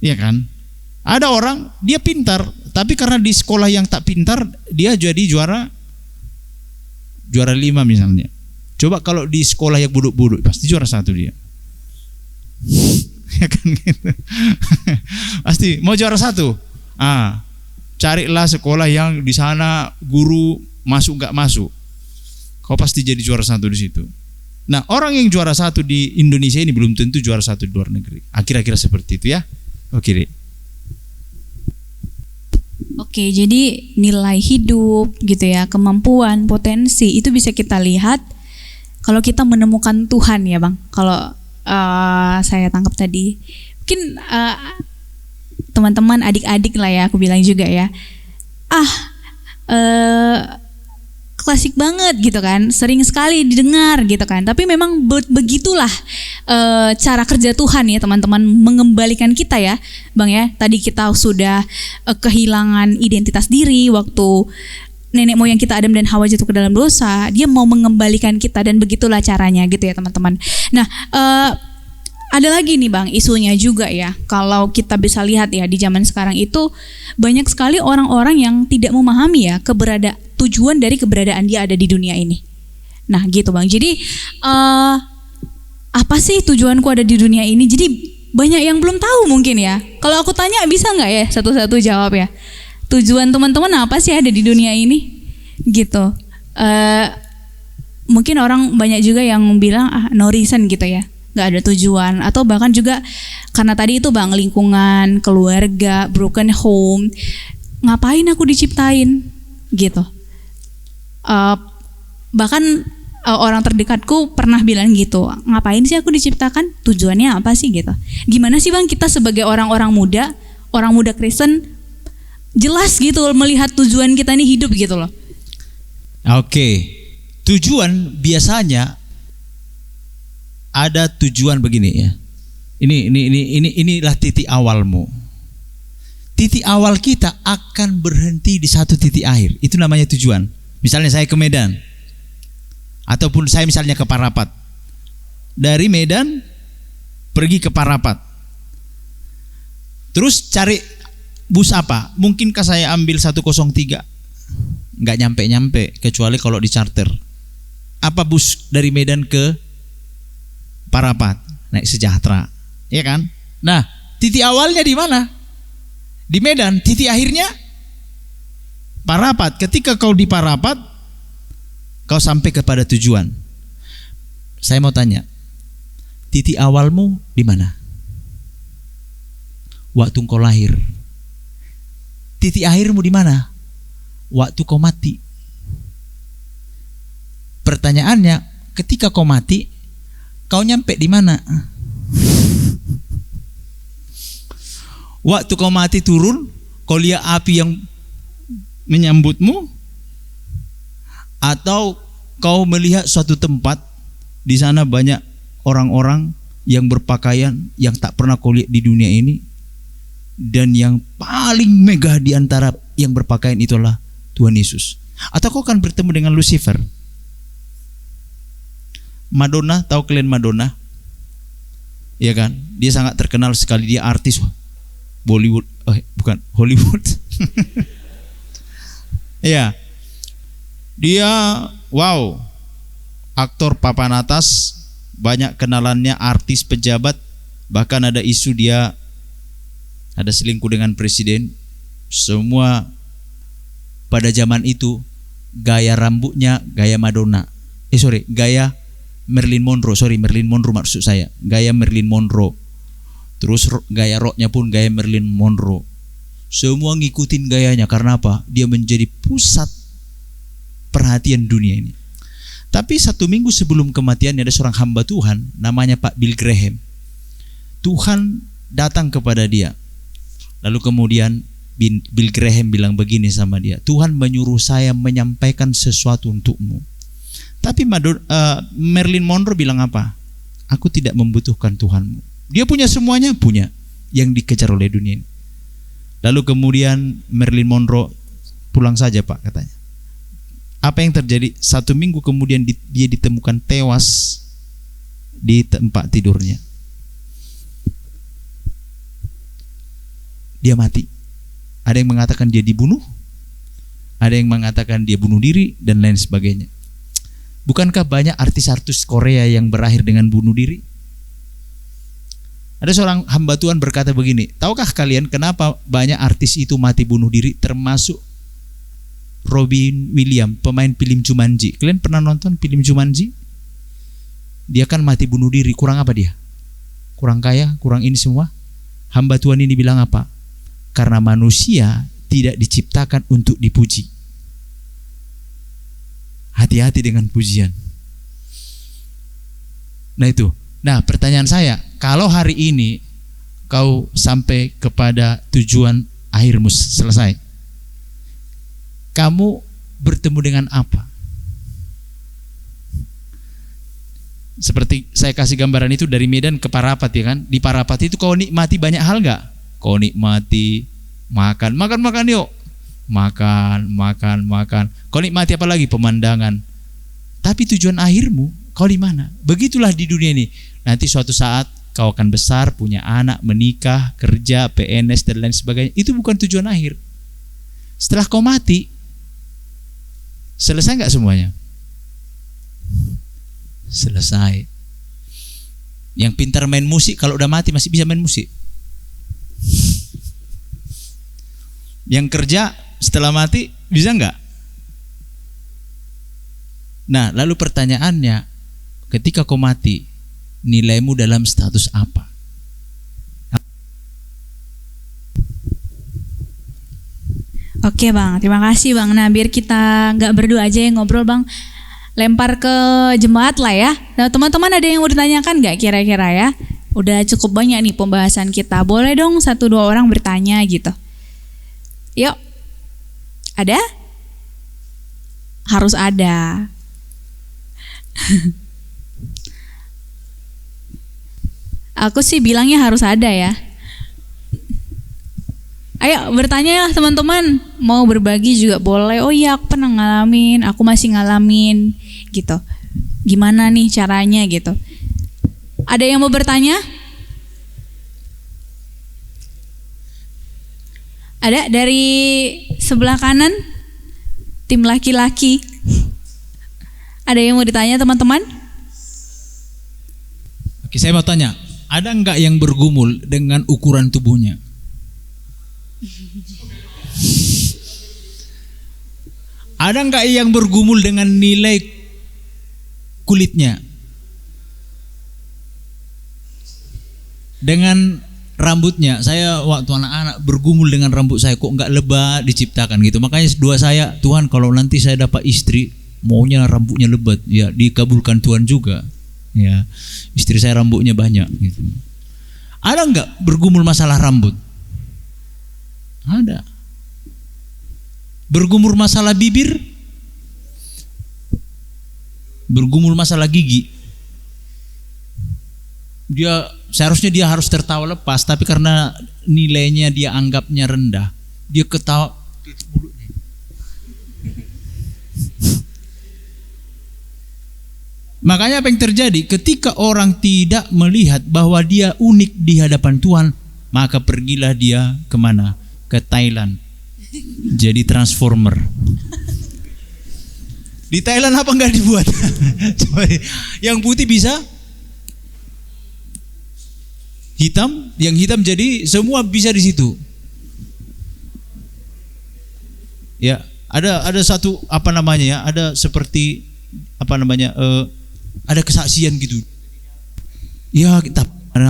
Iya kan? Ada orang dia pintar, tapi karena di sekolah yang tak pintar, dia jadi juara 5 misalnya. Coba kalau di sekolah yang bodoh-bodoh, pasti juara 1 dia. Ya kan gitu. Pasti mau juara 1. Carilah sekolah yang di sana guru masuk nggak masuk. Kau pasti jadi juara 1 di situ. Nah, orang yang juara 1 di Indonesia ini belum tentu juara 1 di luar negeri. Kira-kira seperti itu ya. Oke, Dek. Oke, jadi nilai hidup gitu ya, kemampuan, potensi itu bisa kita lihat kalau kita menemukan Tuhan ya Bang. Kalau saya tangkap tadi, mungkin teman-teman adik-adik lah ya, aku bilang juga ya. klasik banget gitu kan, sering sekali didengar gitu kan. Tapi memang begitulah cara kerja Tuhan ya teman-teman, mengembalikan kita ya Bang ya. Tadi kita sudah kehilangan identitas diri waktu nenek moyang kita Adam dan Hawa jatuh ke dalam dosa. Dia mau mengembalikan kita dan begitulah caranya gitu ya teman-teman. Nah ada lagi nih Bang isunya juga ya. Kalau kita bisa lihat ya di zaman sekarang itu banyak sekali orang-orang yang tidak memahami ya tujuan dari keberadaan dia ada di dunia ini. Nah gitu Bang. Jadi apa sih tujuanku ada di dunia ini? Jadi banyak yang belum tahu mungkin ya. Kalau aku tanya bisa nggak ya satu-satu jawab ya? Tujuan teman-teman apa sih ada di dunia ini? Gitu. Mungkin orang banyak juga yang bilang no reason gitu ya. Gak ada tujuan, atau bahkan juga karena tadi itu Bang, lingkungan, keluarga, broken home, ngapain aku diciptain gitu. Bahkan orang terdekatku pernah bilang gitu, ngapain sih aku diciptakan, tujuannya apa sih gitu. Gimana sih Bang kita sebagai orang muda Kristen jelas gitu melihat tujuan kita ini hidup gitu loh. Oke. Tujuan biasanya ada tujuan begini ya. Inilah titik awalmu. Titik awal kita akan berhenti di satu titik akhir. Itu namanya tujuan. Misalnya saya ke Medan, ataupun saya misalnya ke Parapat. Dari Medan pergi ke Parapat. Terus cari bus apa? Mungkinkah saya ambil 103? Nggak nyampe-nyampe, kecuali kalau di charter. Apa bus dari Medan ke Parapat? Naik Sejahtera, ya kan? Nah, titik awalnya di mana? Di Medan. Titik akhirnya Parapat. Ketika kau di Parapat, kau sampai kepada tujuan. Saya mau tanya, titik awalmu di mana? Waktu kau lahir. Titik akhirmu di mana? Waktu kau mati. Pertanyaannya, ketika kau mati, kau nyampe di mana? Waktu kau mati turun, kau lihat api yang menyambutmu, atau kau melihat suatu tempat di sana banyak orang-orang yang berpakaian yang tak pernah kau lihat di dunia ini, dan yang paling megah di antara yang berpakaian itulah Tuhan Yesus. Atau kau akan bertemu dengan Lucifer. Madonna, tahu kalian Madonna? Ya kan? Dia sangat terkenal sekali, dia artis Bollywood, bukan Hollywood. Ya. Dia wow, aktor papan atas, banyak kenalannya, artis, pejabat, bahkan ada isu dia ada selingkuh dengan presiden. Semua pada zaman itu gaya rambutnya gaya Madonna. Gaya Marilyn Monroe maksud saya. Gaya Marilyn Monroe. Terus gaya roknya pun gaya Marilyn Monroe. Semua ngikutin gayanya, karena apa? Dia menjadi pusat perhatian dunia ini. Tapi 1 minggu sebelum kematiannya ada seorang hamba Tuhan namanya Pak Bill Graham. Tuhan datang kepada dia. Lalu kemudian Bill Graham bilang begini sama dia, Tuhan menyuruh saya menyampaikan sesuatu untukmu. Tapi Marilyn Monroe bilang apa? Aku tidak membutuhkan Tuhanmu. Dia punya semuanya, punya yang dikejar oleh dunia ini. Lalu kemudian Marilyn Monroe, pulang saja Pak, katanya. Apa yang terjadi? 1 minggu kemudian dia ditemukan tewas di tempat tidurnya. Dia mati. Ada yang mengatakan dia dibunuh, ada yang mengatakan dia bunuh diri, dan lain sebagainya. Bukankah banyak artis-artis Korea yang berakhir dengan bunuh diri? Ada seorang hamba Tuhan berkata begini, tahukah kalian kenapa banyak artis itu mati bunuh diri, termasuk Robin Williams, pemain film Jumanji. Kalian pernah nonton film Jumanji? Dia kan mati bunuh diri. Kurang apa dia? Kurang kaya, kurang ini semua. Hamba Tuhan ini bilang apa? Karena manusia tidak diciptakan untuk dipuji. Hati-hati dengan pujian. Nah itu. Nah pertanyaan saya, kalau hari ini kau sampai kepada tujuan akhirmu selesai, kamu bertemu dengan apa? Seperti saya kasih gambaran itu dari Medan ke Parapat ya kan. Di Parapat itu kau nikmati banyak hal nggak? Kau nikmati makan yuk. Makan. Kau nikmati apa lagi? Pemandangan. Tapi tujuan akhirmu kau di mana? Begitulah di dunia ini. Nanti suatu saat kau akan besar, punya anak, menikah, kerja, PNS dan lain sebagainya. Itu bukan tujuan akhir. Setelah kau mati, selesai nggak semuanya? Selesai. Yang pintar main musik kalau udah mati masih bisa main musik. Yang kerja setelah mati bisa nggak? Nah, lalu pertanyaannya, ketika kau mati, nilaimu dalam status apa? Oke Bang, terima kasih Bang. Nah biar kita nggak berdua aja yang ngobrol Bang, lempar ke jemaat lah ya. Nah teman-teman ada yang mau ditanyakan nggak kira-kira ya? Udah cukup banyak nih pembahasan kita. Boleh dong 1-2 orang bertanya gitu. Yuk, ada? Harus ada. Aku sih bilangnya harus ada ya. Ayo bertanya ya teman-teman, mau berbagi juga boleh. Oh iya aku pernah ngalamin, aku masih ngalamin gitu. Gimana nih caranya gitu. Ada yang mau bertanya? Ada dari sebelah kanan, tim laki-laki. Ada yang mau ditanya teman-teman? Oke, saya mau tanya, ada nggak yang bergumul dengan ukuran tubuhnya? Ada nggak yang bergumul dengan nilai kulitnya? Dengan rambutnya? Saya waktu anak-anak bergumul dengan rambut saya, kok nggak lebat diciptakan gitu. Makanya doa saya, Tuhan kalau nanti saya dapat istri, maunya rambutnya lebat. Ya dikabulkan Tuhan juga. Ya, istri saya rambutnya banyak gitu. Ada nggak bergumul masalah rambut? Ada. Bergumul masalah bibir? Bergumul masalah gigi? Seharusnya dia harus tertawa lepas, tapi karena nilainya dia anggapnya rendah, dia ketawa mulutnya. Makanya apa yang terjadi ketika orang tidak melihat bahwa dia unik di hadapan Tuhan, maka pergilah dia kemana? Ke Thailand, jadi transformer. Di Thailand apa nggak dibuat? Yang putih bisa hitam, yang hitam jadi semua bisa di situ. Ya, ada satu apa namanya ya? Ada seperti apa namanya? Ada kesaksian gitu. Ya, kita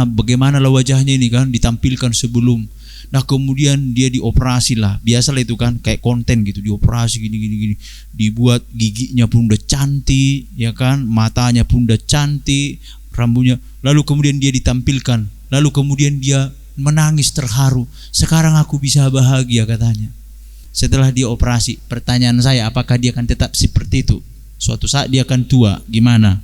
bagaimana lah wajahnya ini kan ditampilkan sebelum. Nah kemudian dia dioperasi lah, biasalah itu kan kayak konten gitu, dioperasi gini, dibuat giginya pun udah cantik, ya kan, matanya pun udah cantik, rambutnya, lalu kemudian dia ditampilkan, lalu kemudian dia menangis terharu, sekarang aku bisa bahagia katanya. Setelah dia operasi, pertanyaan saya, apakah dia akan tetap seperti itu? Suatu saat dia akan tua, gimana?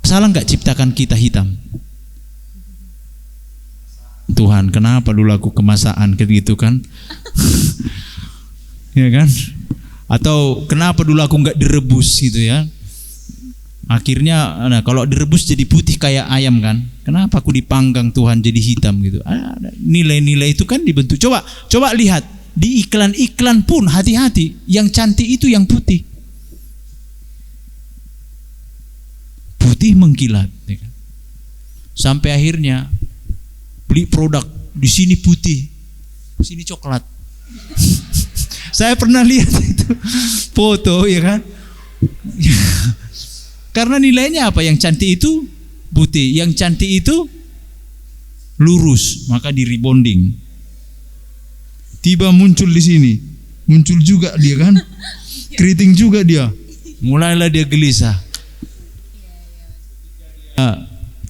Salah nggak ciptakan kita hitam? Tuhan, kenapa dulu aku kemasaan kayak gitu kan? Ya kan? Atau kenapa dulu aku nggak direbus gitu ya? Akhirnya, nah, kalau direbus jadi putih kayak ayam kan? Kenapa aku dipanggang Tuhan jadi hitam gitu? Nilai-nilai itu kan dibentuk. Coba lihat di iklan-iklan pun hati-hati. Yang cantik itu yang putih. Putih mengkilat, ya kan? Sampai akhirnya beli produk di sini putih, di sini coklat. Saya pernah lihat itu foto, ya kan? Karena nilainya apa? Yang cantik itu putih, yang cantik itu lurus, maka di rebonding. Tiba muncul di sini, muncul juga dia kan, keriting juga dia. Mulailah dia gelisah.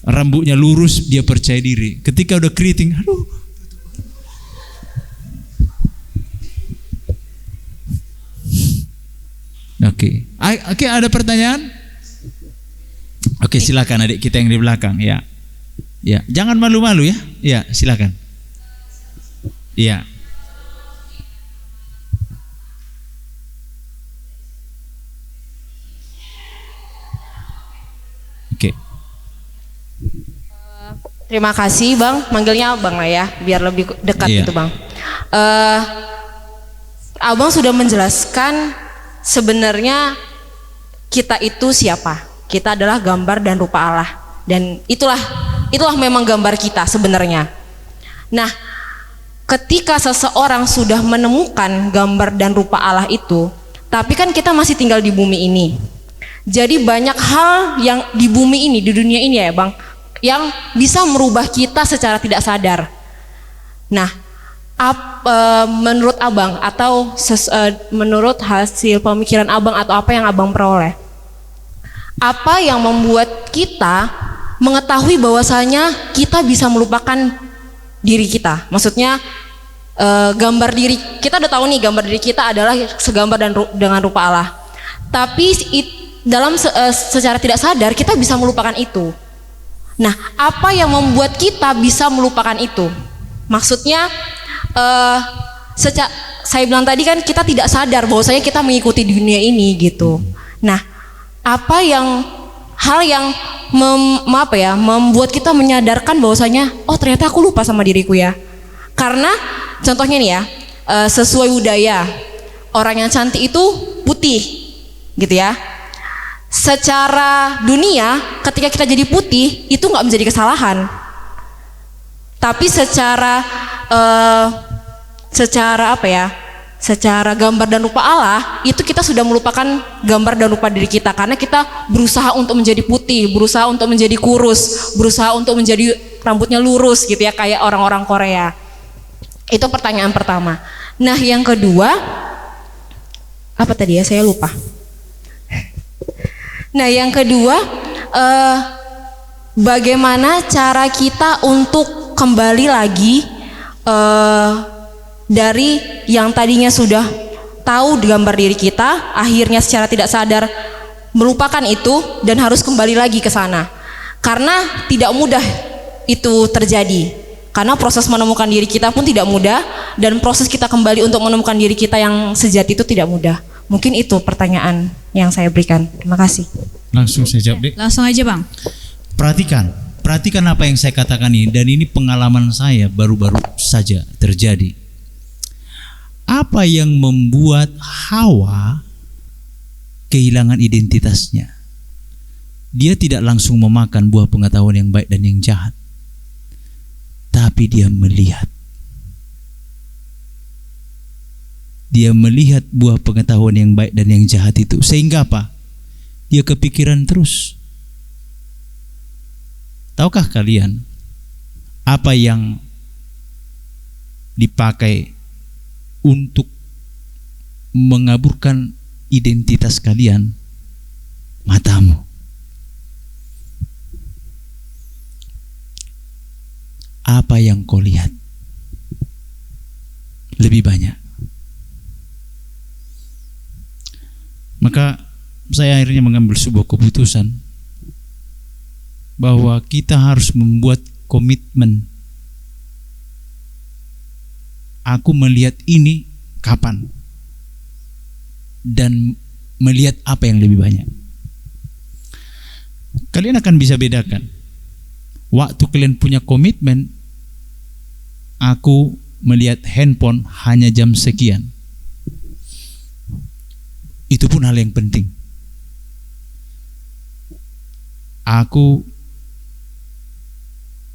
Rambutnya lurus, dia percaya diri. Ketika udah keriting, aduh, Oke, ada pertanyaan? Oke, silakan adik kita yang di belakang ya. Ya, jangan malu-malu ya. Ya, silakan. Ya. Oke. Terima kasih Bang, manggilnya Abang lah ya, biar lebih dekat Iya. gitu Bang. Abang sudah menjelaskan sebenarnya kita itu siapa. Kita adalah gambar dan rupa Allah, dan itulah memang gambar kita sebenarnya. Nah, ketika seseorang sudah menemukan gambar dan rupa Allah itu, tapi kan kita masih tinggal di bumi ini. Jadi banyak hal yang di bumi ini, di dunia ini ya Bang, yang bisa merubah kita secara tidak sadar. Nah, menurut Abang atau menurut hasil pemikiran Abang atau apa yang Abang peroleh, apa yang membuat kita mengetahui bahwasanya kita bisa melupakan diri kita? Maksudnya gambar diri kita udah tahu nih, gambar diri kita adalah segambar dengan rupa Allah. Tapi secara tidak sadar kita bisa melupakan itu. Nah, apa yang membuat kita bisa melupakan itu? Maksudnya saya bilang tadi kan kita tidak sadar bahwasanya kita mengikuti dunia ini gitu. Nah, apa hal yang membuat kita menyadarkan bahwasanya oh ternyata aku lupa sama diriku ya. Karena contohnya nih ya, sesuai budaya orang yang cantik itu putih gitu ya. Secara dunia ketika kita jadi putih itu nggak menjadi kesalahan, tapi secara secara gambar dan rupa Allah itu kita sudah melupakan gambar dan rupa diri kita, karena kita berusaha untuk menjadi putih, berusaha untuk menjadi kurus, berusaha untuk menjadi rambutnya lurus gitu ya, kayak orang-orang Korea. Itu pertanyaan pertama. Nah, yang kedua apa tadi ya, saya lupa. Nah, yang kedua, bagaimana cara kita untuk kembali lagi dari yang tadinya sudah tahu gambar diri kita, akhirnya secara tidak sadar melupakan itu dan harus kembali lagi ke sana. Karena tidak mudah itu terjadi. Karena proses menemukan diri kita pun tidak mudah, dan proses kita kembali untuk menemukan diri kita yang sejati itu tidak mudah. Mungkin itu pertanyaan yang saya berikan. Terima kasih. Langsung saya jawab, Dek. Langsung aja Bang. Perhatikan apa yang saya katakan ini, dan ini pengalaman saya baru-baru saja terjadi. Apa yang membuat Hawa kehilangan identitasnya? Dia tidak langsung memakan buah pengetahuan yang baik dan yang jahat, tapi dia melihat. Dia melihat buah pengetahuan yang baik dan yang jahat itu, sehingga apa? Dia kepikiran terus. Tahukah kalian apa yang dipakai untuk mengaburkan identitas kalian? Matamu. Apa yang kau lihat lebih banyak. Maka saya akhirnya mengambil sebuah keputusan bahwa kita harus membuat komitmen. Aku melihat ini kapan, dan melihat apa yang lebih banyak. Kalian akan bisa bedakan. Waktu kalian punya komitmen, aku melihat handphone hanya jam sekian. Itu pun hal yang penting. Aku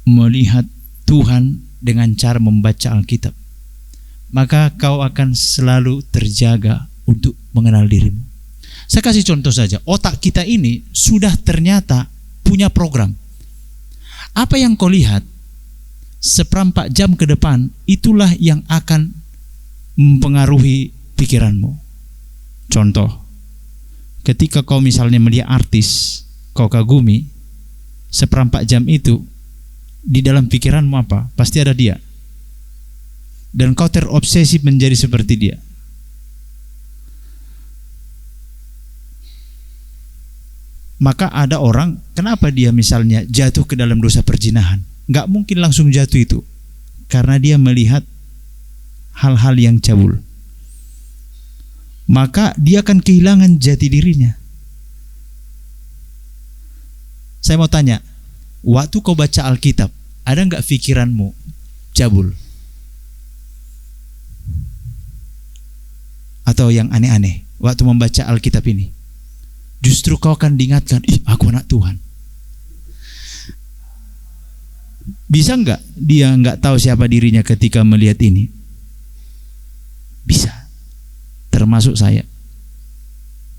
melihat Tuhan dengan cara membaca Alkitab. Maka kau akan selalu terjaga untuk mengenal dirimu. Saya kasih contoh saja. Otak kita ini sudah ternyata punya program. Apa yang kau lihat seperempat jam ke depan, itulah yang akan mempengaruhi pikiranmu. Contoh, ketika kau misalnya melihat artis, kau kagumi, seperempat jam itu di dalam pikiranmu apa? Pasti ada dia. Dan kau terobsesi menjadi seperti dia. Maka ada orang, kenapa dia misalnya jatuh ke dalam dosa perzinahan? Nggak mungkin langsung jatuh itu, karena dia melihat hal-hal yang cabul. Maka dia akan kehilangan jati dirinya. Saya mau tanya, waktu kau baca Alkitab, ada nggak pikiranmu cabul? Atau yang aneh-aneh waktu membaca Alkitab ini? Justru kau akan diingatkan, aku anak Tuhan. Bisa nggak dia nggak tahu siapa dirinya ketika melihat ini? Bisa. Termasuk saya.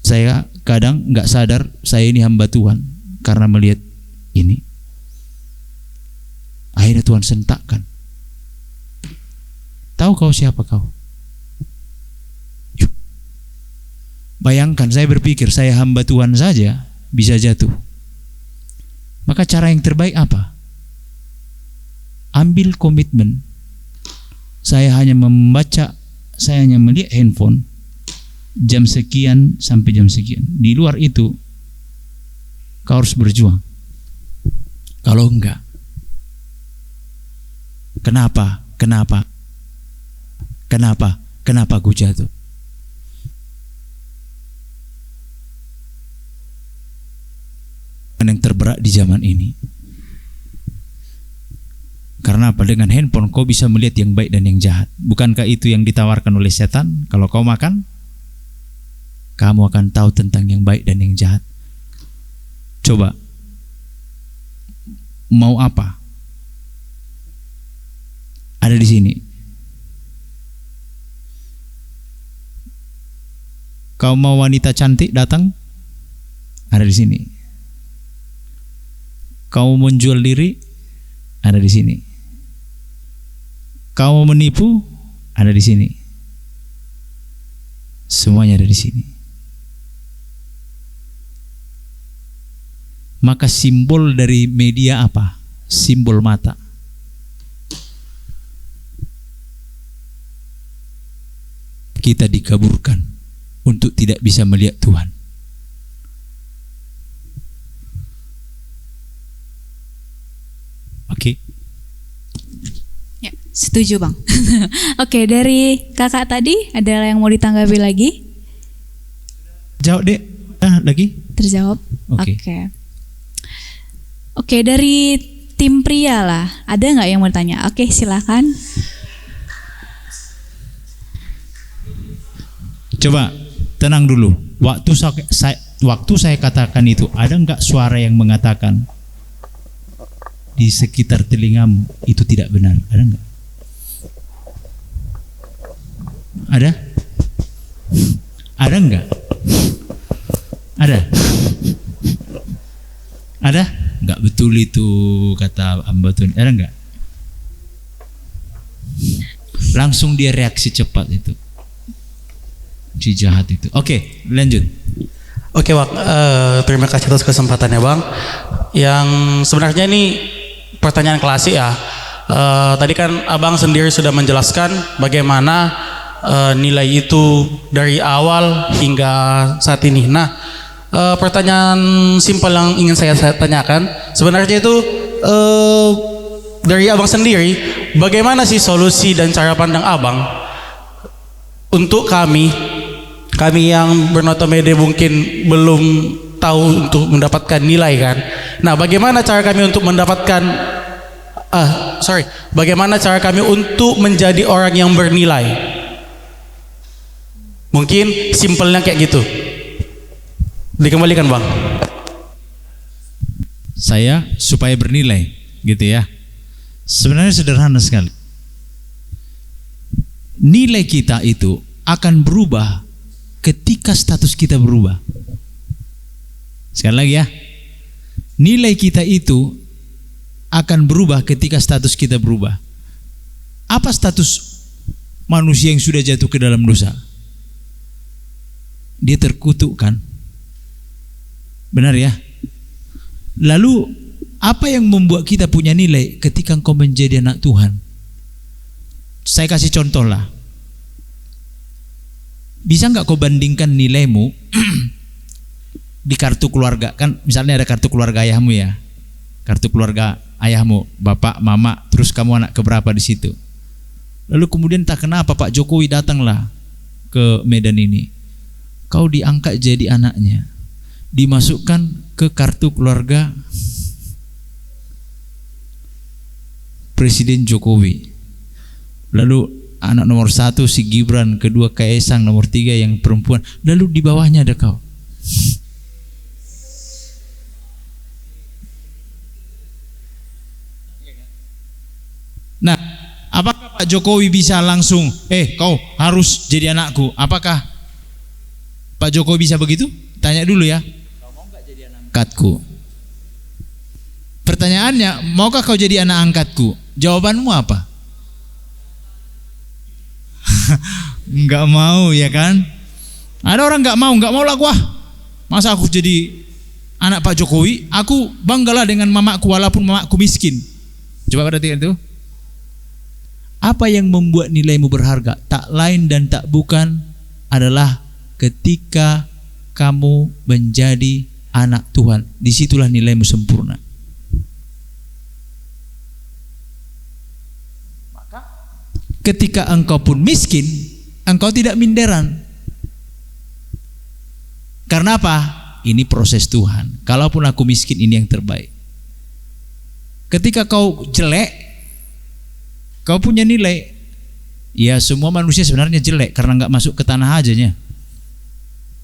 Saya kadang nggak sadar saya ini hamba Tuhan karena melihat ini. Akhirnya Tuhan sentakkan. Tahu kau siapa kau? Yuk. Bayangkan saya berpikir saya hamba Tuhan saja bisa jatuh. Maka cara yang terbaik apa? Ambil komitmen. Saya hanya membaca, saya hanya melihat handphone jam sekian sampai jam sekian. Di luar itu kau harus berjuang. Kalau enggak, kenapa aku jatuh? Yang terberat di zaman ini. Karena apa? Dengan handphone kau bisa melihat yang baik dan yang jahat. Bukankah itu yang ditawarkan oleh setan? Kalau kau makan, kamu akan tahu tentang yang baik dan yang jahat. Coba, mau apa? Ada di sini. Kau mau wanita cantik datang? Ada di sini. Kau mau menjual diri? Ada di sini. Kau mau menipu? Ada di sini. Semuanya ada di sini. Maka simbol dari media apa? Simbol mata. Kita dikaburkan untuk tidak bisa melihat Tuhan. Oke. Ya, setuju Bang. Oke, dari kakak tadi ada yang mau ditanggapi lagi? Jawab dek. Lagi? Terjawab? Oke. Oke, dari tim pria lah. Ada nggak yang mau tanya? Oke, silakan. Coba tenang dulu. Waktu saya katakan itu, ada nggak suara yang mengatakan di sekitar telingamu itu tidak benar? Ada nggak? Ada? Ada nggak? Ada? Ada? Nggak betul itu kata hamba Tuhan. Ada nggak? Langsung dia reaksi cepat itu. Si jahat itu. Oke, lanjut. Oke, Bang. Terima kasih atas kesempatannya, Bang. Yang sebenarnya ini pertanyaan klasik ya. Tadi kan Abang sendiri sudah menjelaskan bagaimana nilai itu dari awal hingga saat ini. Nah, pertanyaan simpel yang ingin saya tanyakan sebenarnya itu dari Abang sendiri, bagaimana sih solusi dan cara pandang Abang untuk kami yang bernotabene mungkin belum tahu untuk mendapatkan nilai kan. Nah, bagaimana cara kami untuk mendapatkan bagaimana cara kami untuk menjadi orang yang bernilai? Mungkin simpelnya kayak gitu. Dikembalikan, Bang. Saya supaya bernilai, gitu ya. Sebenarnya sederhana sekali. Nilai kita itu akan berubah ketika status kita berubah. Sekali lagi ya. Nilai kita itu akan berubah ketika status kita berubah. Apa status manusia yang sudah jatuh ke dalam dosa? Dia terkutuk kan? Benar ya? Lalu apa yang membuat kita punya nilai ketika engkau menjadi anak Tuhan? Saya kasih contoh lah. Bisa nggak kau bandingkan nilaimu di kartu keluarga, kan misalnya ada kartu keluarga ayahmu ya, kartu keluarga ayahmu, bapak, mama, terus kamu anak keberapa di situ. Lalu kemudian tak kenapa Pak Jokowi datanglah ke Medan ini, kau diangkat jadi anaknya, dimasukkan ke kartu keluarga Presiden Jokowi. Lalu anak nomor 1 si Gibran, kedua Kaisang, nomor 3 yang perempuan, lalu di bawahnya ada kau. Nah, apakah Pak Jokowi bisa langsung, kau harus jadi anakku? Apakah Pak Jokowi bisa begitu? Tanya dulu ya. Kau mau nggak jadi anak angkatku? Pertanyaannya, maukah kau jadi anak angkatku? Jawabanmu apa? Nggak mau ya kan? Ada orang nggak mau lah gua. Masa aku jadi anak Pak Jokowi? Aku banggalah dengan mamaku walaupun mamaku miskin. Coba perhatikan itu. Apa yang membuat nilaimu berharga? Tak lain dan tak bukan adalah ketika kamu menjadi anak Tuhan. Disitulah nilaimu sempurna. Maka ketika engkau pun miskin, engkau tidak minderan. Karena apa? Ini proses Tuhan. Kalaupun aku miskin, ini yang terbaik. Ketika kau jelek, kau punya nilai. Ya, semua manusia sebenarnya jelek karena nggak masuk ke tanah hajanya.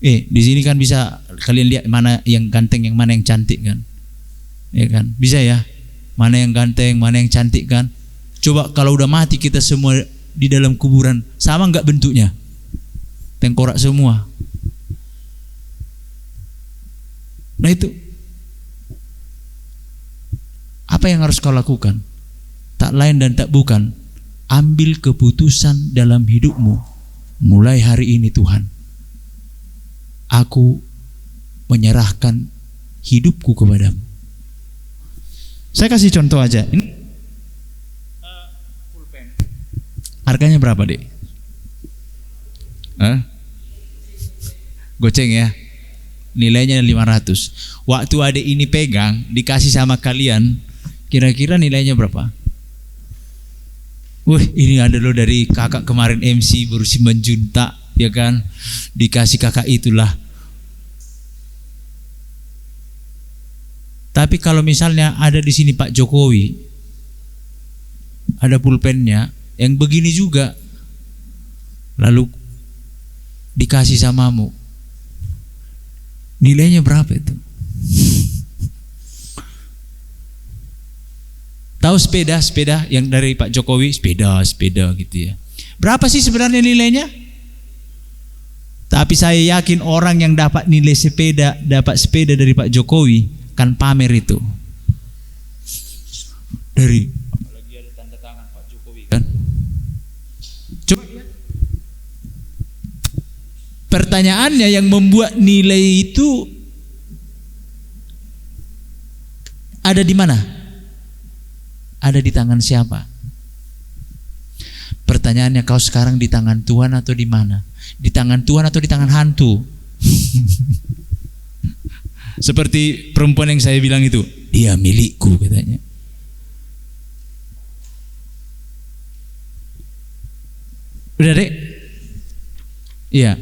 Di sini kan bisa kalian lihat mana yang ganteng, yang mana yang cantik kan? Ya kan? Bisa ya? Mana yang ganteng, mana yang cantik kan? Coba kalau udah mati kita semua di dalam kuburan, sama nggak bentuknya? Tengkorak semua. Nah itu. Apa yang harus kau lakukan? Tak lain dan tak bukan, ambil keputusan dalam hidupmu. Mulai hari ini Tuhan, aku menyerahkan hidupku kepadamu. Saya kasih contoh aja. Ini pulpen. Harganya berapa, Dek? Goceng ya. Nilainya 500. Waktu adik ini pegang, dikasih sama kalian, kira-kira nilainya berapa? Ini ada loh dari kakak kemarin MC berusia menjunta, ya kan? Dikasih kakak itulah. Tapi kalau misalnya ada di sini Pak Jokowi, ada pulpennya yang begini juga, lalu dikasih samamu, nilainya berapa itu? Tahu sepeda yang dari Pak Jokowi, sepeda gitu ya. Berapa sih sebenarnya nilainya? Tapi saya yakin orang yang dapat nilai sepeda, dapat sepeda dari Pak Jokowi, kan pamer itu. Dari apalagi ada tanda tangan Pak Jokowi kan. Coba lihat. Pertanyaannya yang membuat nilai itu ada di mana? Ada di tangan siapa? Pertanyaannya, kau sekarang di tangan Tuhan atau di mana? Di tangan Tuhan atau di tangan hantu? Seperti perempuan yang saya bilang itu, dia milikku katanya. Udah, Dek? Iya.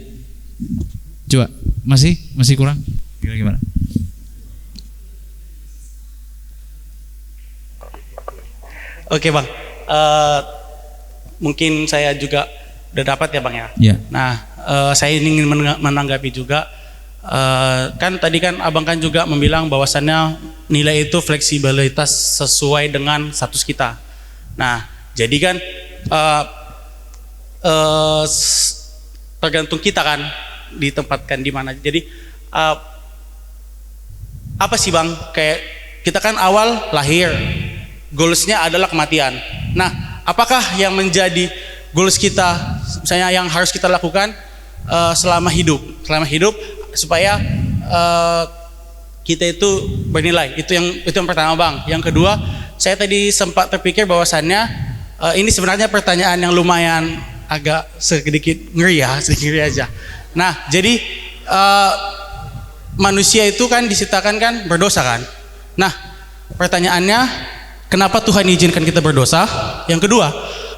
Coba, masih kurang? Gimana? Oke Bang, mungkin saya juga udah dapat ya Bang ya. Ya. Nah, saya ingin menanggapi juga, kan tadi kan Abang kan juga membilang bahwasannya nilai itu fleksibilitas sesuai dengan status kita. Nah, jadi kan tergantung kita kan ditempatkan di mana. Jadi apa sih Bang? Kayak kita kan awal lahir, goalsnya adalah kematian. Nah, apakah yang menjadi goals kita, misalnya yang harus kita lakukan selama hidup supaya kita itu bernilai. Itu yang pertama Bang. Yang kedua, saya tadi sempat terpikir bahwasannya ini sebenarnya pertanyaan yang lumayan agak sedikit ngeri aja. Nah, jadi manusia itu kan diciptakan kan berdosa kan. Nah, pertanyaannya, kenapa Tuhan izinkan kita berdosa? Yang kedua,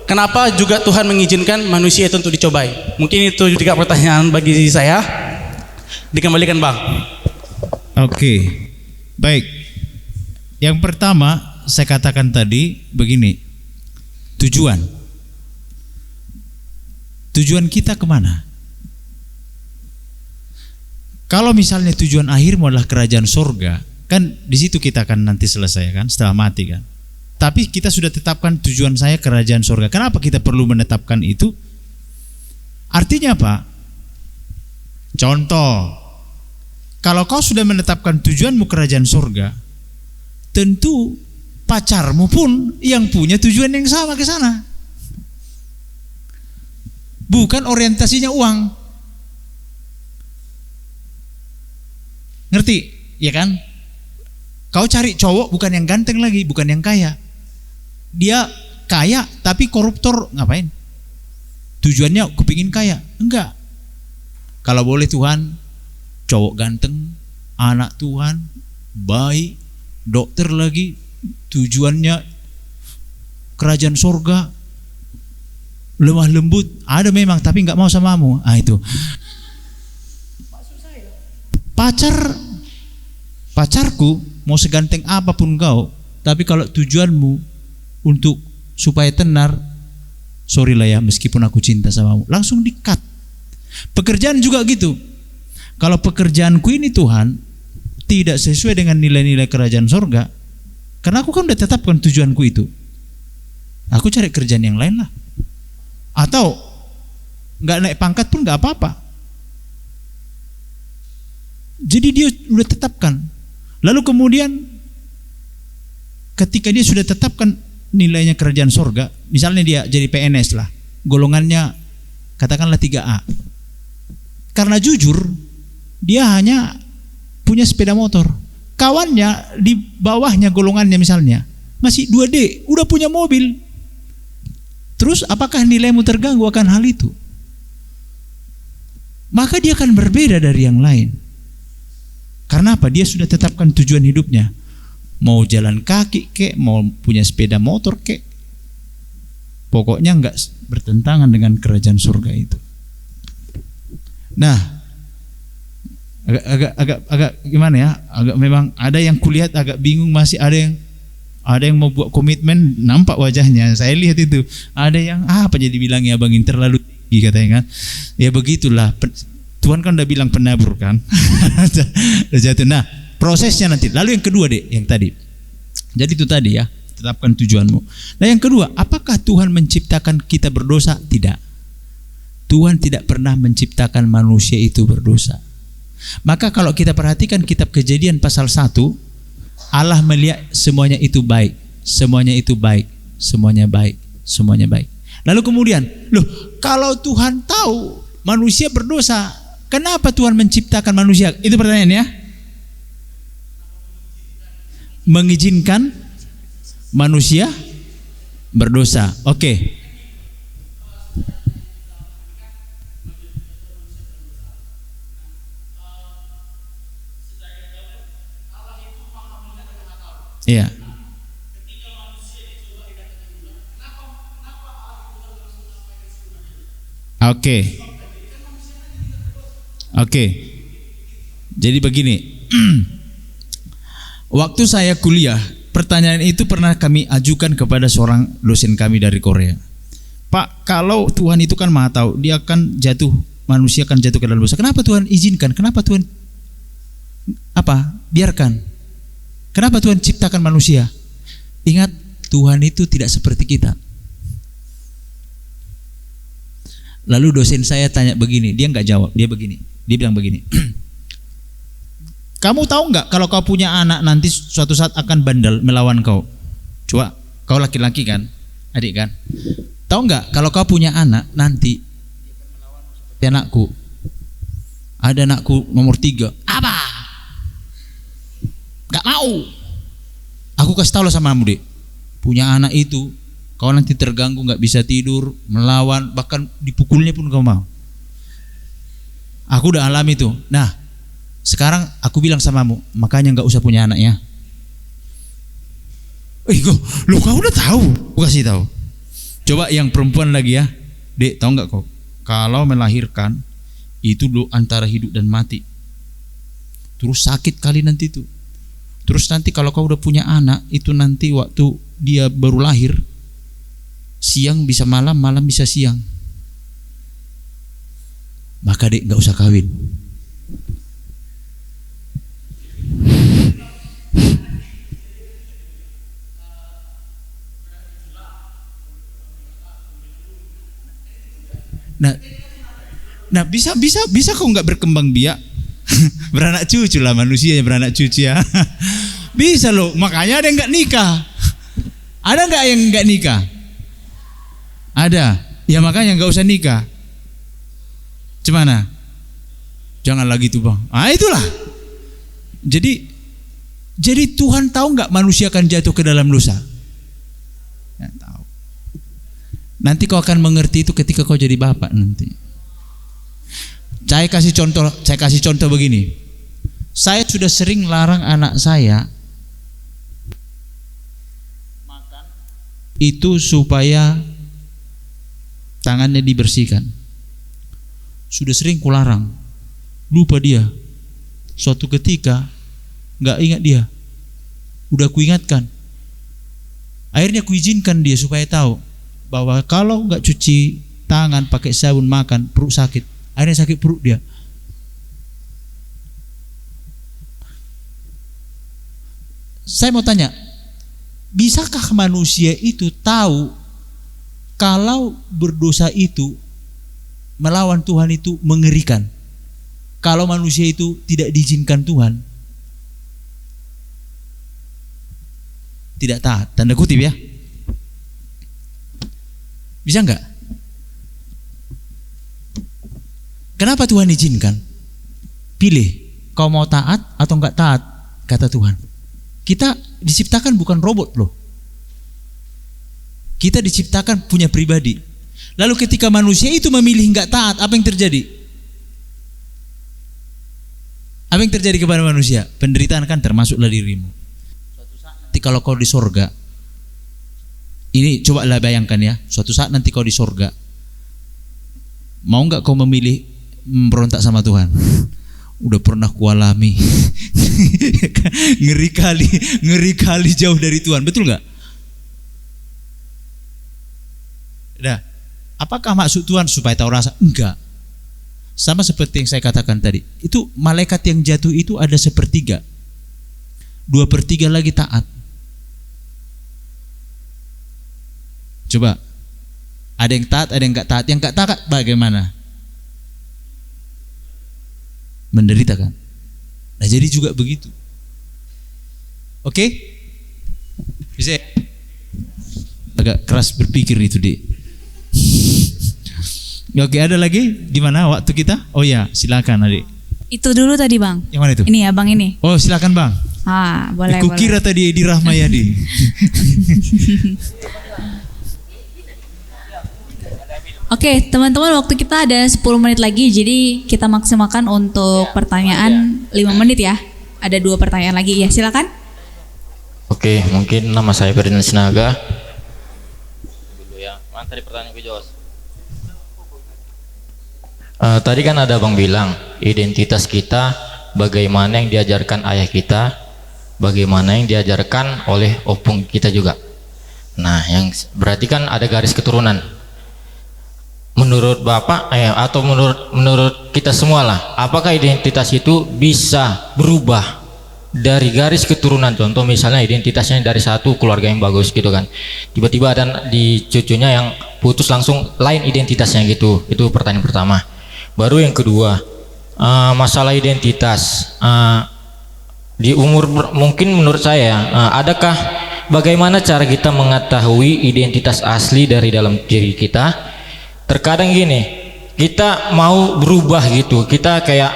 kenapa juga Tuhan mengizinkan manusia itu untuk dicobai? Mungkin itu juga pertanyaan bagi saya. Dikembalikan Bang. Oke, baik. Yang pertama saya katakan tadi begini, tujuan kita kemana? Kalau misalnya tujuan akhirmu adalah kerajaan sorga, kan di situ kita akan nanti selesai kan, setelah mati kan. Tapi kita sudah tetapkan tujuan saya kerajaan sorga. Kenapa kita perlu menetapkan itu? Artinya apa? Contoh, kalau kau sudah menetapkan tujuanmu kerajaan sorga, tentu pacarmu pun yang punya tujuan yang sama ke sana. Bukan orientasinya uang. Ngerti? Ya kan? Kau cari cowok bukan yang ganteng lagi, bukan yang kaya. Dia kaya tapi koruptor, ngapain? Tujuannya kepingin kaya? Enggak. Kalau boleh Tuhan, cowok ganteng, anak Tuhan, baik, dokter lagi, tujuannya kerajaan sorga, lemah lembut, ada memang tapi nggak mau samamu. Itu pacarku mau seganteng apapun kau, tapi kalau tujuanmu untuk supaya tenar, sorry lah ya, meskipun aku cinta samamu, langsung di-cut. Pekerjaan juga gitu. Kalau pekerjaanku ini Tuhan tidak sesuai dengan nilai-nilai kerajaan sorga, karena aku kan udah tetapkan tujuanku itu, aku cari kerjaan yang lain lah. Atau nggak naik pangkat pun nggak apa-apa. Jadi dia sudah tetapkan. Lalu kemudian ketika dia sudah tetapkan nilainya kerajaan sorga, misalnya dia jadi PNS lah, golongannya katakanlah 3A. Karena jujur, dia hanya punya sepeda motor. Kawannya di bawahnya golongannya misalnya masih 2D, udah punya mobil. Terus apakah nilaimu terganggu akan hal itu? Maka dia akan berbeda dari yang lain. Karena apa? Dia sudah tetapkan tujuan hidupnya. Mau jalan kaki kek, mau punya sepeda motor kek, pokoknya enggak bertentangan dengan kerajaan surga itu. Nah, agak gimana ya? Agak memang ada yang kulihat agak bingung, masih ada yang mau buat komitmen, nampak wajahnya. Saya lihat itu. Ada yang apa jadi bilangnya Bang ini terlalu tinggi katanya kan. Ya begitulah. Tuhan kan udah bilang penabur kan. Udah jatuh. Nah, prosesnya nanti. Lalu yang kedua deh, yang tadi. Jadi itu tadi ya, tetapkan tujuanmu. Nah, yang kedua, apakah Tuhan menciptakan kita berdosa? Tidak. Tuhan tidak pernah menciptakan manusia itu berdosa. Maka kalau kita perhatikan kitab Kejadian pasal 1, Allah melihat semuanya itu baik, semuanya itu baik, semuanya baik, semuanya baik. Lalu kemudian, loh, kalau Tuhan tahu manusia berdosa, kenapa Tuhan menciptakan manusia? Itu pertanyaannya. Mengizinkan manusia berdosa. Oke. Iya. Oke. Jadi begini. Waktu saya kuliah, pertanyaan itu pernah kami ajukan kepada seorang dosen kami dari Korea. Pak, kalau Tuhan itu kan Maha tahu, dia akan jatuh, manusia akan jatuh ke dalam dosa. Kenapa Tuhan izinkan? Kenapa Tuhan biarkan? Kenapa Tuhan ciptakan manusia? Ingat, Tuhan itu tidak seperti kita. Lalu dosen saya tanya begini, dia nggak jawab, dia bilang begini. Kamu tahu nggak kalau kau punya anak nanti suatu saat akan bandel melawan kau? Coba, kau laki-laki kan, adik kan? Tahu nggak kalau kau punya anak nanti, anakku, ada anakku nomor 3, apa? Gak mau. Aku kasih tahu sama kamu deh, punya anak itu kau nanti terganggu, gak bisa tidur, melawan, bahkan dipukulnya pun kau mau. Aku udah alami itu. Nah, Sekarang aku bilang samamu, makanya nggak usah punya anak ya. Lu kau udah tahu, aku kasih tahu. Coba yang perempuan lagi ya, Dek, tahu nggak kau? Kalau melahirkan itu lu antara hidup dan mati. Terus sakit kali nanti itu. Terus nanti kalau kau udah punya anak, itu nanti waktu dia baru lahir, siang bisa malam, malam bisa siang. Maka Dek nggak usah kawin. Nah bisa kok nggak berkembang biak. Beranak cucu lah, manusia ya beranak cucu ya. Bisa loh, makanya ada yang nggak nikah. Ada nggak yang nggak nikah? Ada. Ya makanya nggak usah nikah. Gimana? Jangan lagi tuh bang. Itulah. Jadi Tuhan tahu nggak manusia akan jatuh ke dalam dosa? Ya, tahu. Nanti kau akan mengerti itu ketika kau jadi bapak nanti. Saya kasih contoh begini. Saya sudah sering larang anak saya makan itu supaya tangannya dibersihkan. Sudah sering kularang, lupa dia. Suatu ketika nggak ingat dia, udah kuingatkan. Akhirnya kuizinkan dia supaya tahu bahwa kalau nggak cuci tangan pakai sabun makan perut sakit. Akhirnya sakit perut dia. Saya mau tanya, bisakah manusia itu tahu kalau berdosa itu melawan Tuhan itu mengerikan? Kalau manusia itu tidak diizinkan Tuhan, tidak taat, tanda kutip ya. Bisa enggak? Kenapa Tuhan izinkan? Pilih, kau mau taat atau enggak taat, kata Tuhan. Kita diciptakan bukan robot loh. Kita diciptakan punya pribadi. Lalu ketika manusia itu memilih enggak taat, apa yang terjadi? Apa yang terjadi kepada manusia? Penderitaan kan termasuklah dirimu. Suatu saat nanti kalau kau di sorga, ini cobalah bayangkan ya, suatu saat nanti kau di sorga, mau enggak kau memilih memberontak sama Tuhan? Udah pernah kualami. ngeri kali jauh dari Tuhan, betul nggak? Nah, apakah maksud Tuhan supaya tahu rasa? Enggak. Sama seperti yang saya katakan tadi, itu malaikat yang jatuh itu ada 1/3, 2/3 lagi taat. Coba, ada yang taat, ada yang nggak taat. Yang nggak taat bagaimana? Menderita kan? Nah jadi juga begitu. Oke? Bisa? Agak keras berpikir itu deh. Oke, ada lagi? Gimana waktu kita? Oh ya, silakan adik. Itu dulu tadi bang. Yang mana itu? Ini ya bang ini. Oh silakan bang. Boleh. Aku kira tadi Edi Rahmayadi. Oke, teman-teman, waktu kita ada 10 menit lagi, jadi kita maksimalkan untuk pertanyaan 5 menit ya. Ada 2 pertanyaan lagi, ya silakan. Oke, mungkin nama saya Ferdinand Sinaga. Mana tadi pertanyaan Jos? Tadi kan ada Bang bilang, identitas kita bagaimana yang diajarkan ayah kita, bagaimana yang diajarkan oleh opung kita juga. Nah, yang berarti kan ada garis keturunan. Menurut Bapak atau menurut kita semua lah, apakah identitas itu bisa berubah dari garis keturunan? Contoh misalnya identitasnya dari satu keluarga yang bagus gitu kan, tiba-tiba ada di cucunya yang putus langsung lain identitasnya gitu. Itu pertanyaan pertama. Baru yang kedua, masalah identitas di umur mungkin menurut saya adakah bagaimana cara kita mengetahui identitas asli dari dalam diri kita? Terkadang gini, kita mau berubah gitu, kita kayak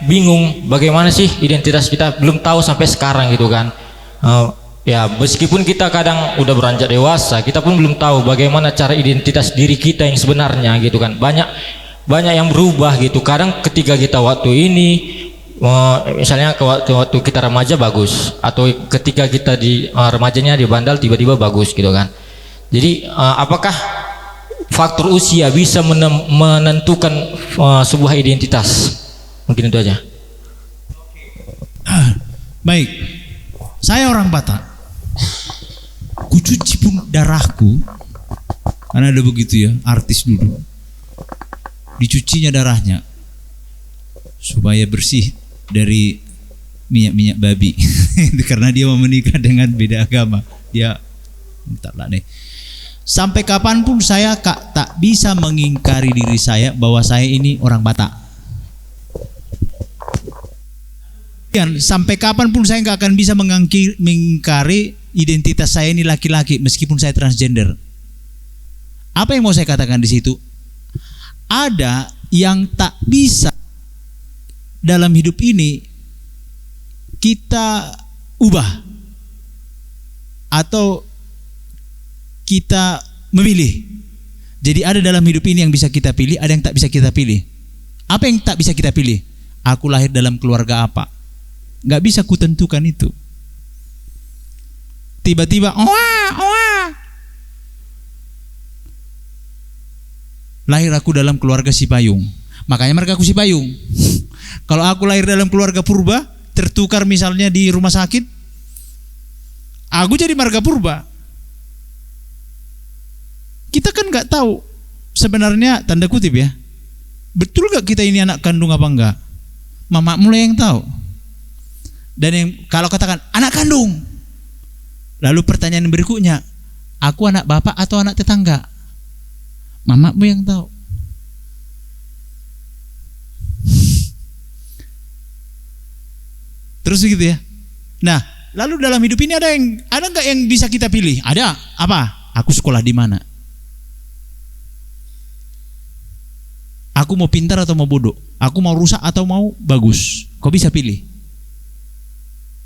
bingung bagaimana sih identitas kita, belum tahu sampai sekarang gitu kan. Ya meskipun kita kadang udah beranjak dewasa, kita pun belum tahu bagaimana cara identitas diri kita yang sebenarnya gitu kan. Banyak yang berubah gitu. Kadang ketika kita waktu ini misalnya waktu kita remaja bagus, atau ketika kita di remajanya di bandal tiba-tiba bagus gitu kan. Jadi apakah faktor usia bisa menentukan sebuah identitas? Mungkin itu aja. Baik, saya orang Batak. Kucuci pun darahku, karena ada begitu ya artis dulu. Dicucinya darahnya supaya bersih dari minyak-minyak babi. Karena dia mau menikah dengan beda agama. Dia entahlah nih. Sampai kapanpun saya tak bisa mengingkari diri saya bahwa saya ini orang Batak. Dan sampai kapanpun saya nggak akan bisa mengingkari identitas saya ini laki-laki meskipun saya transgender. Apa yang mau saya katakan di situ? Ada yang tak bisa dalam hidup ini kita ubah atau kita memilih. Jadi ada dalam hidup ini yang bisa kita pilih, ada yang tak bisa kita pilih. Apa yang tak bisa kita pilih? Aku lahir dalam keluarga apa? Nggak bisa kutentukan itu. Tiba-tiba lahir aku dalam keluarga Sipayung, makanya mereka aku Sipayung. Kalau aku lahir dalam keluarga purba, tertukar misalnya di rumah sakit, aku jadi marga purba. Kita kan nggak tahu sebenarnya, tanda kutip ya, betul gak kita ini anak kandung apa enggak? Mama mulai yang tahu. Dan yang kalau katakan anak kandung, lalu pertanyaan berikutnya, aku anak bapak atau anak tetangga? Mamamu yang tahu. Terus gitu ya. Nah, lalu dalam hidup ini ada nggak yang bisa kita pilih? Ada. Apa? Aku sekolah di mana? Aku mau pintar atau mau bodoh? Aku mau rusak atau mau bagus? Kau bisa pilih.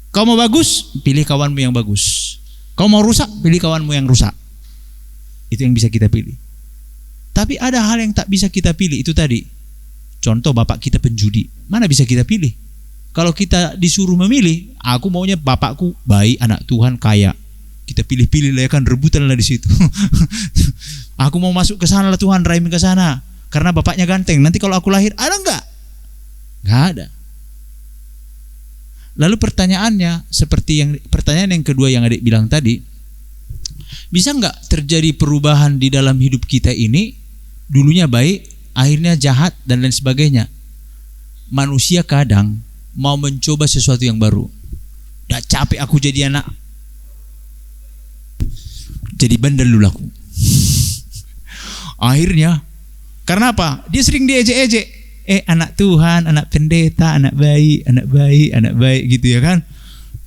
Kau mau bagus, pilih kawanmu yang bagus. Kau mau rusak, pilih kawanmu yang rusak. Itu yang bisa kita pilih. Tapi ada hal yang tak bisa kita pilih, itu tadi. Contoh bapak kita penjudi, mana bisa kita pilih? Kalau kita disuruh memilih, aku maunya bapakku baik, anak Tuhan, kaya. Kita pilih-pilih lah ya kan, rebutan lah di situ. Aku mau masuk ke sana lah Tuhan, rahim ke sana. Karena bapaknya ganteng. Nanti kalau aku lahir, ada enggak? Enggak ada. Lalu pertanyaannya, seperti pertanyaan yang kedua yang adik bilang tadi, bisa enggak terjadi perubahan di dalam hidup kita ini? Dulunya baik, akhirnya jahat dan lain sebagainya. Manusia kadang mau mencoba sesuatu yang baru. Udah capek aku jadi anak, jadi bandel dulu aku. Akhirnya, karena apa? Dia sering diejek-ejek. Anak Tuhan, anak pendeta, anak baik gitu ya kan.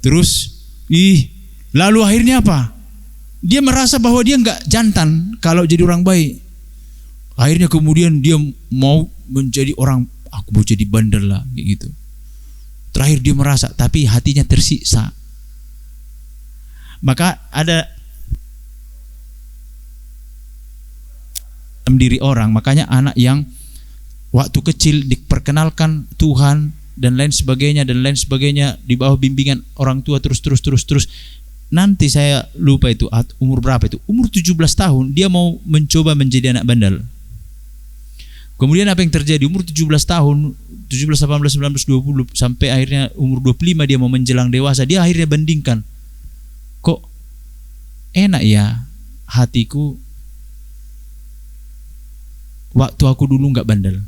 Terus, lalu akhirnya apa? Dia merasa bahwa dia nggak jantan kalau jadi orang baik. Akhirnya kemudian dia mau menjadi orang, aku mau jadi bandel lah gitu. Terakhir dia merasa, tapi hatinya tersiksa. Maka ada dalam diri orang, makanya anak yang waktu kecil diperkenalkan Tuhan dan lain sebagainya di bawah bimbingan orang tua terus. Nanti saya lupa itu umur berapa itu. Umur 17 tahun dia mau mencoba menjadi anak bandel. Kemudian apa yang terjadi? Umur 17 tahun, 17, 18, 19, 20 sampai akhirnya umur 25 dia mau menjelang dewasa, dia akhirnya bandingkan. Kok enak ya hatiku waktu aku dulu nggak bandel.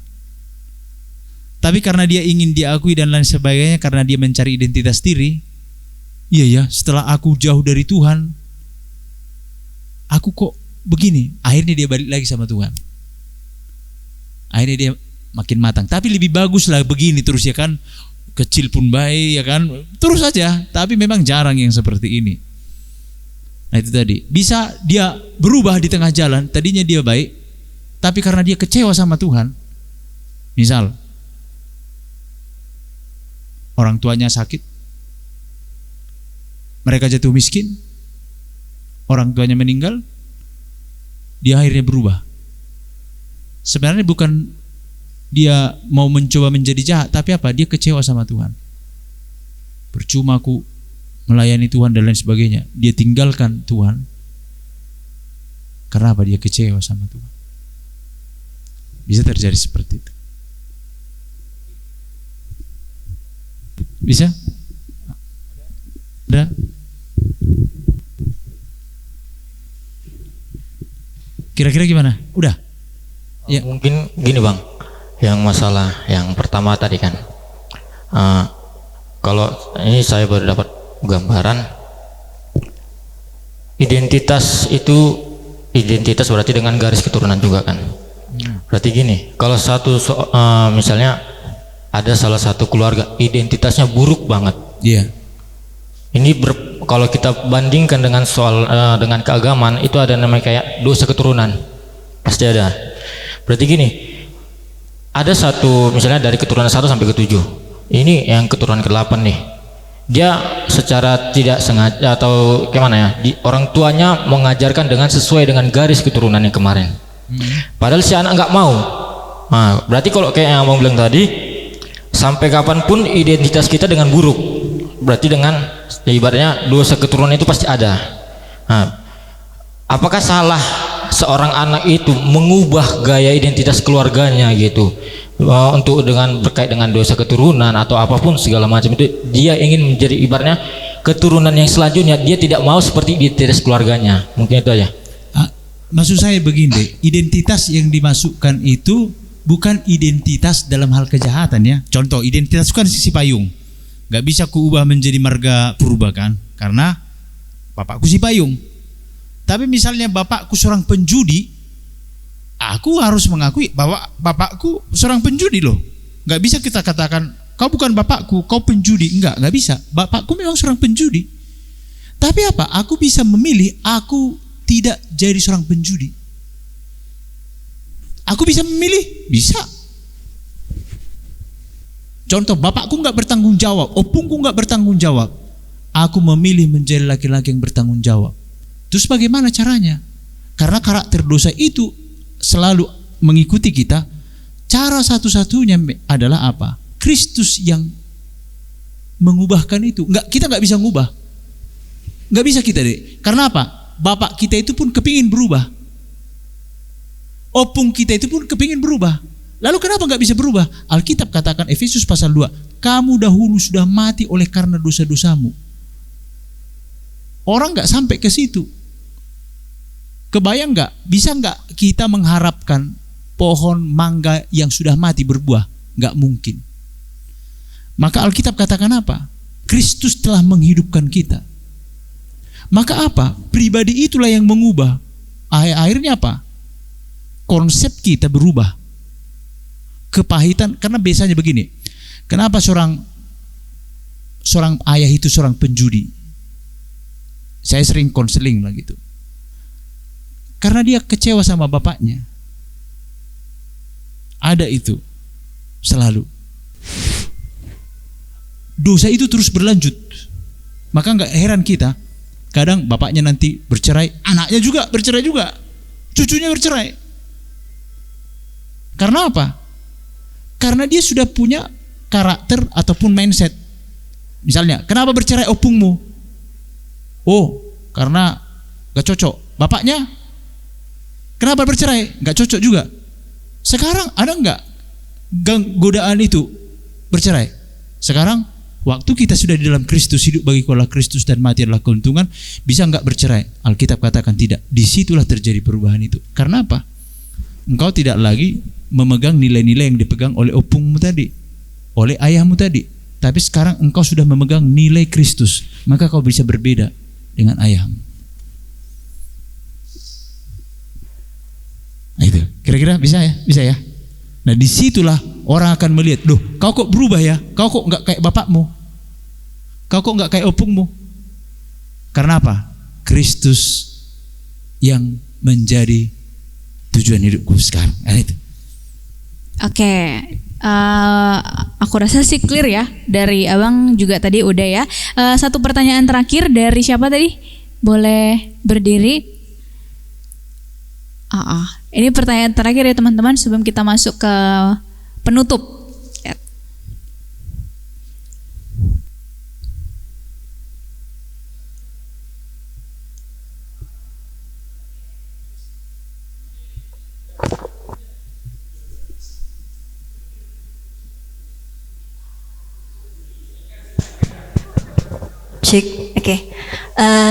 Tapi karena dia ingin diakui dan lain sebagainya, karena dia mencari identitas diri, iya ya, setelah aku jauh dari Tuhan, aku kok begini. Akhirnya dia balik lagi sama Tuhan. Akhirnya dia makin matang. Tapi lebih bagus lah begini terus ya kan. Kecil pun baik ya kan. Terus saja. Tapi memang jarang yang seperti ini. Nah itu tadi. Bisa dia berubah di tengah jalan. Tadinya dia baik, tapi karena dia kecewa sama Tuhan. Misal orang tuanya sakit, mereka jatuh miskin, orang tuanya meninggal, dia akhirnya berubah. Sebenarnya bukan dia mau mencoba menjadi jahat, tapi apa? Dia kecewa sama Tuhan. Percuma aku melayani Tuhan dan lain sebagainya. Dia tinggalkan Tuhan. Karena apa? Dia kecewa sama Tuhan. Bisa terjadi seperti itu. Bisa? Ada? Kira-kira gimana? Udah? Ya. Mungkin gini Bang, yang masalah yang pertama tadi kan, kalau ini saya baru dapat gambaran, identitas itu, identitas berarti dengan garis keturunan juga kan. Berarti gini, kalau misalnya ada salah satu keluarga identitasnya buruk banget. Iya. Ini kalau kita bandingkan dengan soal dengan keagamaan, itu ada namanya kayak dosa keturunan, pasti ada. Berarti gini, ada satu misalnya dari keturunan 1 sampai ke 7, ini yang keturunan ke-8 nih, dia secara tidak sengaja atau gimana ya, orang tuanya mengajarkan dengan sesuai dengan garis keturunan yang kemarin. Padahal si anak nggak mau. Nah, berarti kalau kayak yang abang bilang tadi, sampai kapanpun identitas kita dengan buruk, berarti dengan ya ibaratnya dosa keturunan itu pasti ada. Nah, apakah salah seorang anak itu mengubah gaya identitas keluarganya gitu, untuk dengan berkait dengan dosa keturunan atau apapun segala macam itu, dia ingin menjadi ibaratnya keturunan yang selanjutnya, dia tidak mau seperti identitas keluarganya. Mungkin itu aja. Maksud saya begini, identitas yang dimasukkan itu bukan identitas dalam hal kejahatan ya. Contoh, identitas kan sisi payung, nggak bisa kuubah menjadi marga purba kan, karena bapakku si payung. Tapi misalnya bapakku seorang penjudi, aku harus mengakui bahwa bapakku seorang penjudi loh. Nggak bisa kita katakan kau bukan bapakku, kau penjudi. Nggak bisa. Bapakku memang seorang penjudi. Tapi apa? Aku bisa memilih aku tidak jadi seorang penjudi. Aku bisa memilih, bisa. Contoh, bapakku nggak bertanggung jawab, opungku nggak bertanggung jawab. Aku memilih menjadi laki-laki yang bertanggung jawab. Terus bagaimana caranya? Karena karakter dosa itu selalu mengikuti kita. Cara satu-satunya adalah apa? Kristus yang mengubahkan itu. Kita nggak bisa ngubah. Nggak bisa kita deh. Karena apa? Bapak kita itu pun kepingin berubah. Opung kita itu pun kepingin berubah. Lalu kenapa nggak bisa berubah? Alkitab katakan Efesus pasal 2, kamu dahulu sudah mati oleh karena dosa-dosamu. Orang nggak sampai ke situ. Kebayang nggak? Bisa nggak kita mengharapkan pohon mangga yang sudah mati berbuah? Nggak mungkin. Maka Alkitab katakan apa? Kristus telah menghidupkan kita. Maka apa? Pribadi itulah yang mengubah. Akhirnya apa? Konsep kita berubah. Kepahitan, karena biasanya begini. Kenapa seorang ayah itu seorang penjudi? Saya sering konseling lah gitu. Karena dia kecewa sama bapaknya. Ada itu selalu. Dosa itu terus berlanjut. Maka nggak heran kita, kadang bapaknya nanti bercerai, anaknya juga bercerai juga, cucunya bercerai. Karena apa? Karena dia sudah punya karakter ataupun mindset. Misalnya, kenapa bercerai opungmu? Oh, karena gak cocok. Bapaknya, kenapa bercerai? Gak cocok juga. Sekarang ada nggak godaan itu bercerai? Sekarang waktu kita sudah di dalam Kristus, hidup bagiku adalah Kristus dan mati adalah keuntungan, bisa nggak bercerai? Alkitab katakan tidak. Disitulah terjadi perubahan itu. Karena apa? Engkau tidak lagi memegang nilai-nilai yang dipegang oleh opungmu tadi, oleh ayahmu tadi. Tapi sekarang engkau sudah memegang nilai Kristus, maka kau bisa berbeda dengan ayahmu. Nah itu, kira-kira bisa ya? Bisa ya? Nah disitulah orang akan melihat, loh kau kok berubah ya? Kau kok nggak kayak bapakmu? Kau kok nggak kayak opungmu? Karena apa? Kristus yang menjadi tujuan hidupku sekarang. Nah itu. Oke, aku rasa sih clear ya. Dari abang juga tadi udah ya. Satu pertanyaan terakhir dari siapa tadi? Boleh berdiri? Ini pertanyaan terakhir ya teman-teman sebelum kita masuk ke penutup. Ya. Cik, oke.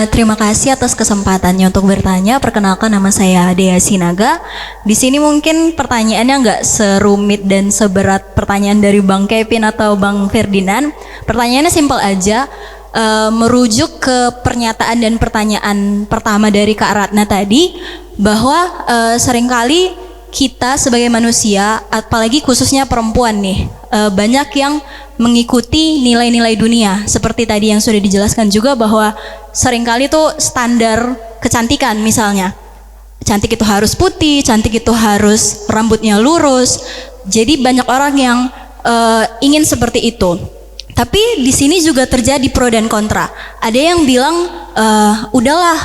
Terima kasih atas kesempatannya untuk bertanya. Perkenalkan, nama saya Dea Sinaga. Di sini mungkin pertanyaannya nggak serumit dan seberat pertanyaan dari Bang Kevin atau Bang Ferdinand. Pertanyaannya simpel aja, merujuk ke pernyataan dan pertanyaan pertama dari Kak Ratna tadi, bahwa seringkali kita sebagai manusia, apalagi khususnya perempuan nih, banyak yang mengikuti nilai-nilai dunia. Seperti tadi yang sudah dijelaskan juga bahwa seringkali tuh standar kecantikan, misalnya cantik itu harus putih, cantik itu harus rambutnya lurus. Jadi banyak orang yang ingin seperti itu. Tapi di sini juga terjadi pro dan kontra. Ada yang bilang, udahlah,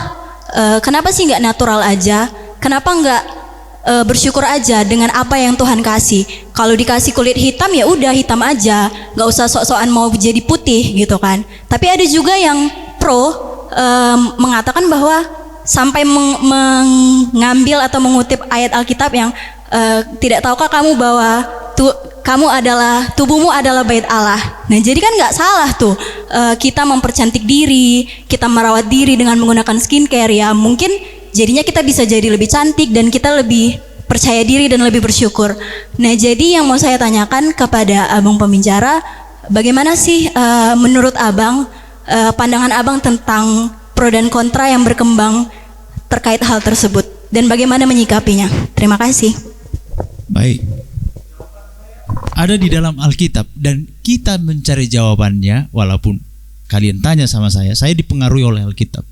kenapa sih nggak natural aja? Kenapa nggak bersyukur aja dengan apa yang Tuhan kasih? Kalau dikasih kulit hitam ya udah hitam aja, nggak usah sok-sokan mau jadi putih gitu kan. Tapi ada juga yang pro, mengatakan bahwa sampai mengambil atau mengutip ayat Alkitab yang tidak tahukah kamu bahwa tubuhmu adalah bait Allah. Nah jadi kan nggak salah tuh kita mempercantik diri, kita merawat diri dengan menggunakan skincare, ya mungkin jadinya kita bisa jadi lebih cantik dan kita lebih percaya diri dan lebih bersyukur. Nah jadi yang mau saya tanyakan kepada abang pembicara, bagaimana sih menurut abang, pandangan abang tentang pro dan kontra yang berkembang terkait hal tersebut, dan bagaimana menyikapinya? Terima kasih. Baik. Ada di dalam Alkitab dan kita mencari jawabannya, walaupun kalian tanya sama saya dipengaruhi oleh Alkitab.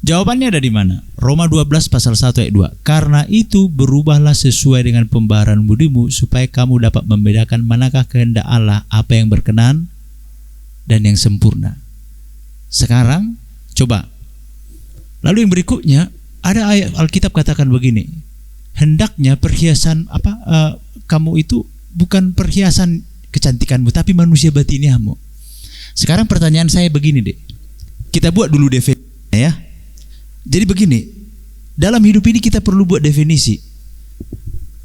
Jawabannya ada di mana? Roma 12 pasal 1 ayat 2. Karena itu berubahlah sesuai dengan pembaharan budimu, supaya kamu dapat membedakan manakah kehendak Allah, apa yang berkenan dan yang sempurna. Sekarang coba. Lalu yang berikutnya, ada ayat Alkitab katakan begini. Hendaknya perhiasan kamu itu bukan perhiasan kecantikanmu, tapi manusia batiniahmu. Sekarang pertanyaan saya begini deh. Kita buat dulu definisinya ya. Jadi begini, dalam hidup ini kita perlu buat definisi.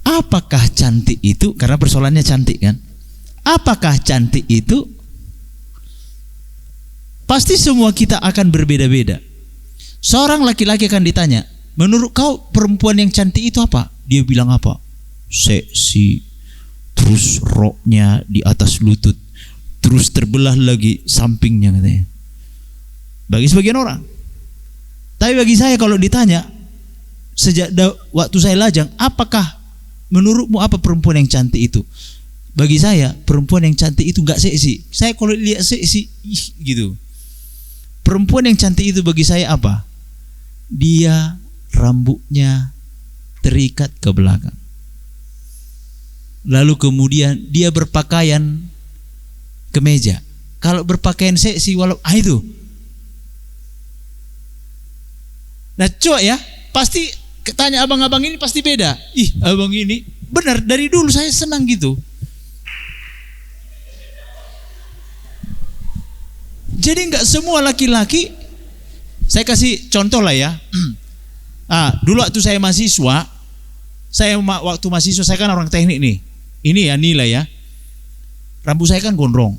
Apakah cantik itu? Karena persoalannya cantik kan. Apakah cantik itu? Pasti semua kita akan berbeda-beda. Seorang laki-laki akan ditanya, menurut kau perempuan yang cantik itu apa? Dia bilang apa? Seksi, terus roknya di atas lutut, terus terbelah lagi sampingnya katanya. Bagi sebagian orang. Tapi bagi saya kalau ditanya, sejak waktu saya lajang, apakah menurutmu apa perempuan yang cantik itu? Bagi saya perempuan yang cantik itu nggak seksi. Saya kalau lihat seksi, gitu. Perempuan yang cantik itu bagi saya apa? Dia rambutnya terikat ke belakang. Lalu kemudian dia berpakaian kemeja. Kalau berpakaian seksi, itu. Nah coba ya, pasti tanya abang-abang ini pasti beda. Abang ini benar, dari dulu saya senang gitu. Jadi nggak semua laki-laki. Saya kasih contoh lah ya. Dulu waktu saya mahasiswa, saya kan orang teknik nih. Ini ya nilai ya. Rambut saya kan gondrong.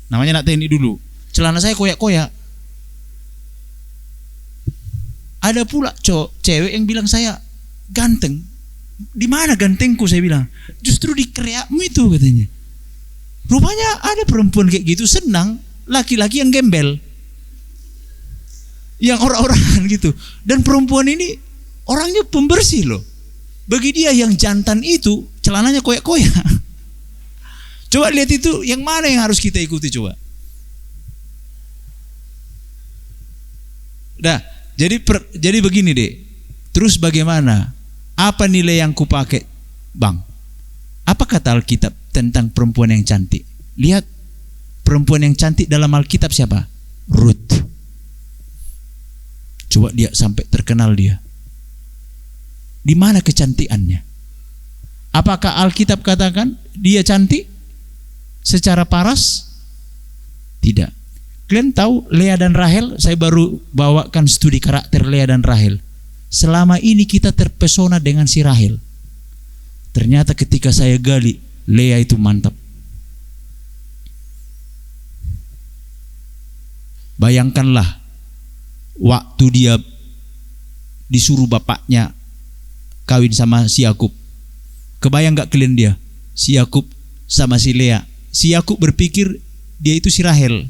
Namanya anak teknik dulu. Celana saya koyak-koyak. Ada pula cewek yang bilang saya ganteng. Di mana gantengku, saya bilang. Justru di kreakmu itu katanya. Rupanya ada perempuan kayak gitu senang laki-laki yang gembel, yang orang-orangan gitu. Dan perempuan ini orangnya pembersih loh. Bagi dia yang jantan itu celananya koyak-koyak. Coba lihat itu, yang mana yang harus kita ikuti coba. Jadi begini deh. Terus bagaimana? Apa nilai yang kupakai, Bang? Apa kata Alkitab tentang perempuan yang cantik? Lihat, perempuan yang cantik dalam Alkitab siapa? Ruth. Coba dia sampai terkenal dia. Di mana kecantikannya? Apakah Alkitab katakan dia cantik secara paras? Tidak. Kalian tahu Lea dan Rahel? Saya baru bawakan studi karakter Lea dan Rahel. Selama ini kita terpesona dengan si Rahel. Ternyata ketika saya gali, Lea itu mantap. Bayangkanlah waktu dia disuruh bapaknya kawin sama si Yakub. Kebayang gak kalian dia? Si Yakub sama si Lea. Si Yakub berpikir dia itu si Rahel.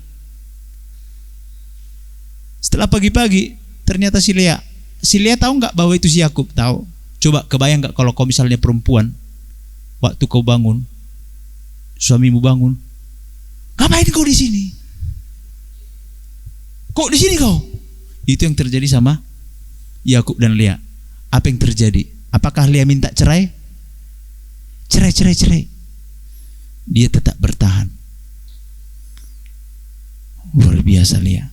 Setelah pagi-pagi ternyata si Lea. Si Lea tahu nggak bahwa itu si Yakub? Tahu. Coba kebayang nggak kalau kau misalnya perempuan, waktu kau bangun, suamimu bangun, ngapain kau di sini? Kok di sini kau? Itu yang terjadi sama Yakub dan Lea. Apa yang terjadi? Apakah Lea minta cerai? Cerai. Dia tetap bertahan. Luar biasa Lea.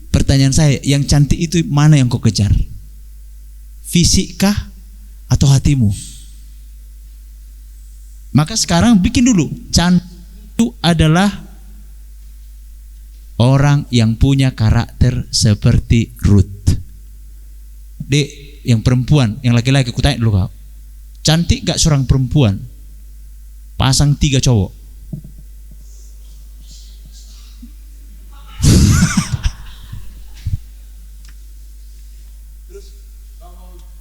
Pertanyaan saya, yang cantik itu mana yang kau kejar? Fisikkah atau hatimu? Maka sekarang bikin dulu. Cantik itu adalah orang yang punya karakter seperti Ruth. Dek, yang perempuan, yang laki-laki, aku tanya dulu kau. Cantik gak seorang perempuan pasang 3 cowok?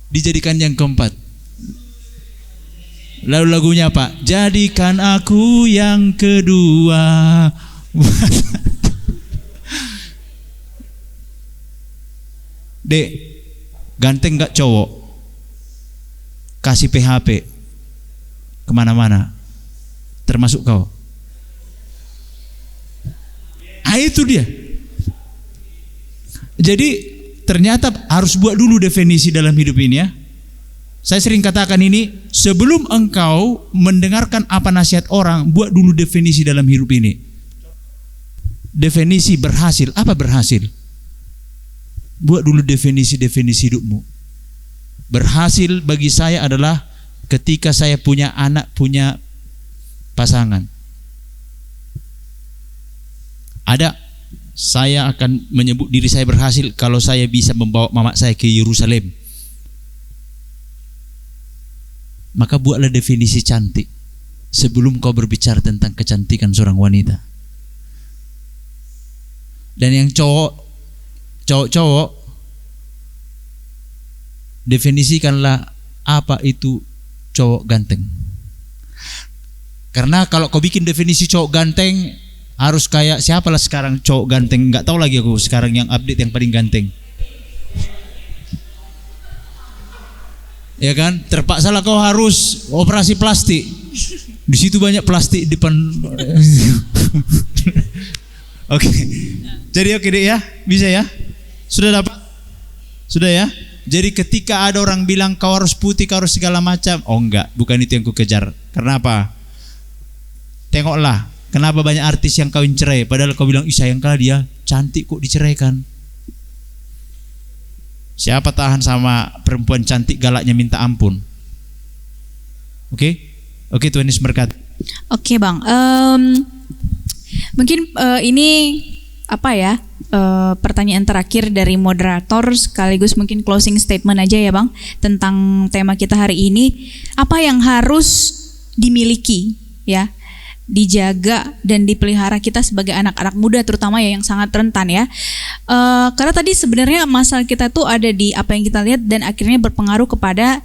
Dijadikan yang keempat. Lalu lagunya apa? Jadikan aku yang kedua. Dek, ganteng gak cowok? Kasih PHP kemana-mana, termasuk kau. Itu dia. Jadi ternyata harus buat dulu definisi dalam hidup ini ya. Saya sering katakan ini, sebelum engkau mendengarkan apa nasihat orang, buat dulu definisi dalam hidup ini. Definisi berhasil, apa berhasil? Buat dulu definisi hidupmu. Berhasil bagi saya adalah ketika saya punya anak, punya pasangan. Saya akan menyebut diri saya berhasil kalau saya bisa membawa mama saya ke Yerusalem. Maka buatlah definisi cantik sebelum kau berbicara tentang kecantikan seorang wanita. Dan yang cowok, definisikanlah apa itu cowok ganteng. Karena kalau kau bikin definisi cowok ganteng, harus kayak siapalah sekarang cowok ganteng, nggak tahu lagi aku sekarang yang update yang paling ganteng. Ya kan? Terpaksalah kau harus operasi plastik. Di situ banyak plastik di depan. Oke. Jadi oke deh ya, bisa ya? Sudah dapat? Sudah ya? Jadi ketika ada orang bilang kau harus putih, kau harus segala macam, oh enggak, bukan itu yang ku kejar. Karena apa? Tengoklah, kenapa banyak artis yang kawin cerai, padahal kau bilang, ih sayang kali dia, cantik kok diceraikan. Siapa tahan sama perempuan cantik galaknya minta ampun? Oke? Oke, Tuhan Yesus berkati. Oke Bang, mungkin ini apa ya, pertanyaan terakhir dari moderator sekaligus mungkin closing statement aja ya Bang, tentang tema kita hari ini. Apa yang harus dimiliki ya, dijaga dan dipelihara kita sebagai anak-anak muda, terutama ya yang sangat rentan ya. Karena tadi sebenarnya masalah kita tuh ada di apa yang kita lihat dan akhirnya berpengaruh kepada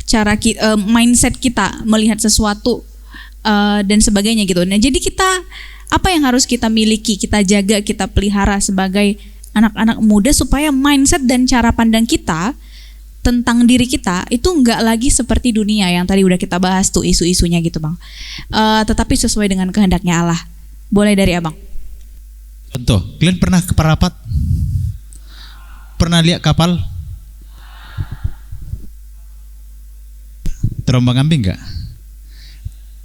cara mindset kita melihat sesuatu dan sebagainya gitu. Nah jadi kita, apa yang harus kita miliki, kita jaga, kita pelihara sebagai anak-anak muda supaya mindset dan cara pandang kita tentang diri kita itu enggak lagi seperti dunia yang tadi udah kita bahas tuh isu-isunya gitu Bang, tetapi sesuai dengan kehendaknya Allah. Boleh dari Abang. Contoh, kalian pernah ke Parapat? Pernah lihat kapal terombang ambing enggak?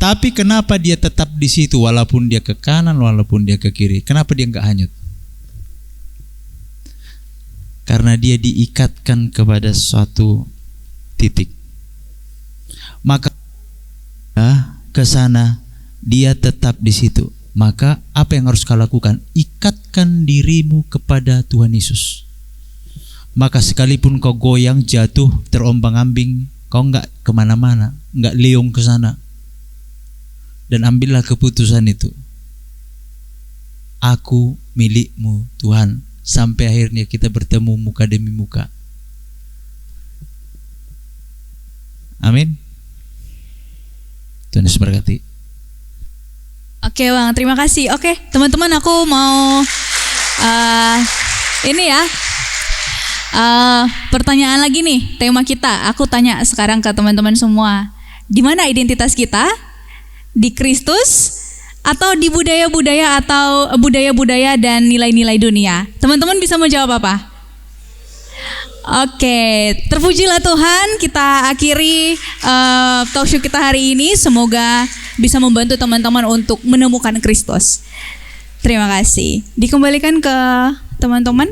Tapi kenapa dia tetap di situ walaupun dia ke kanan, walaupun dia ke kiri? Kenapa dia enggak hanyut? Karena dia diikatkan kepada suatu titik. maka ke sana, dia tetap di situ. Maka apa yang harus kau lakukan? Ikatkan dirimu kepada Tuhan Yesus. Maka sekalipun kau goyang, jatuh, terombang-ambing, kau enggak kemana-mana, enggak leong ke sana. Dan ambillah keputusan itu. Aku milikmu Tuhan. Sampai akhirnya kita bertemu muka demi muka. Amin. Tuhan Yesus berkati. Oke Bang, terima kasih. Oke teman-teman, aku mau ini ya, pertanyaan lagi nih, tema kita. Aku tanya sekarang ke teman-teman semua, di mana identitas kita? Di Kristus atau di budaya-budaya atau budaya-budaya dan nilai-nilai dunia? Teman-teman bisa menjawab apa? Oke, terpujilah Tuhan. Kita akhiri talk show kita hari ini. Semoga bisa membantu teman-teman untuk menemukan Kristus. Terima kasih. Dikembalikan ke teman-teman.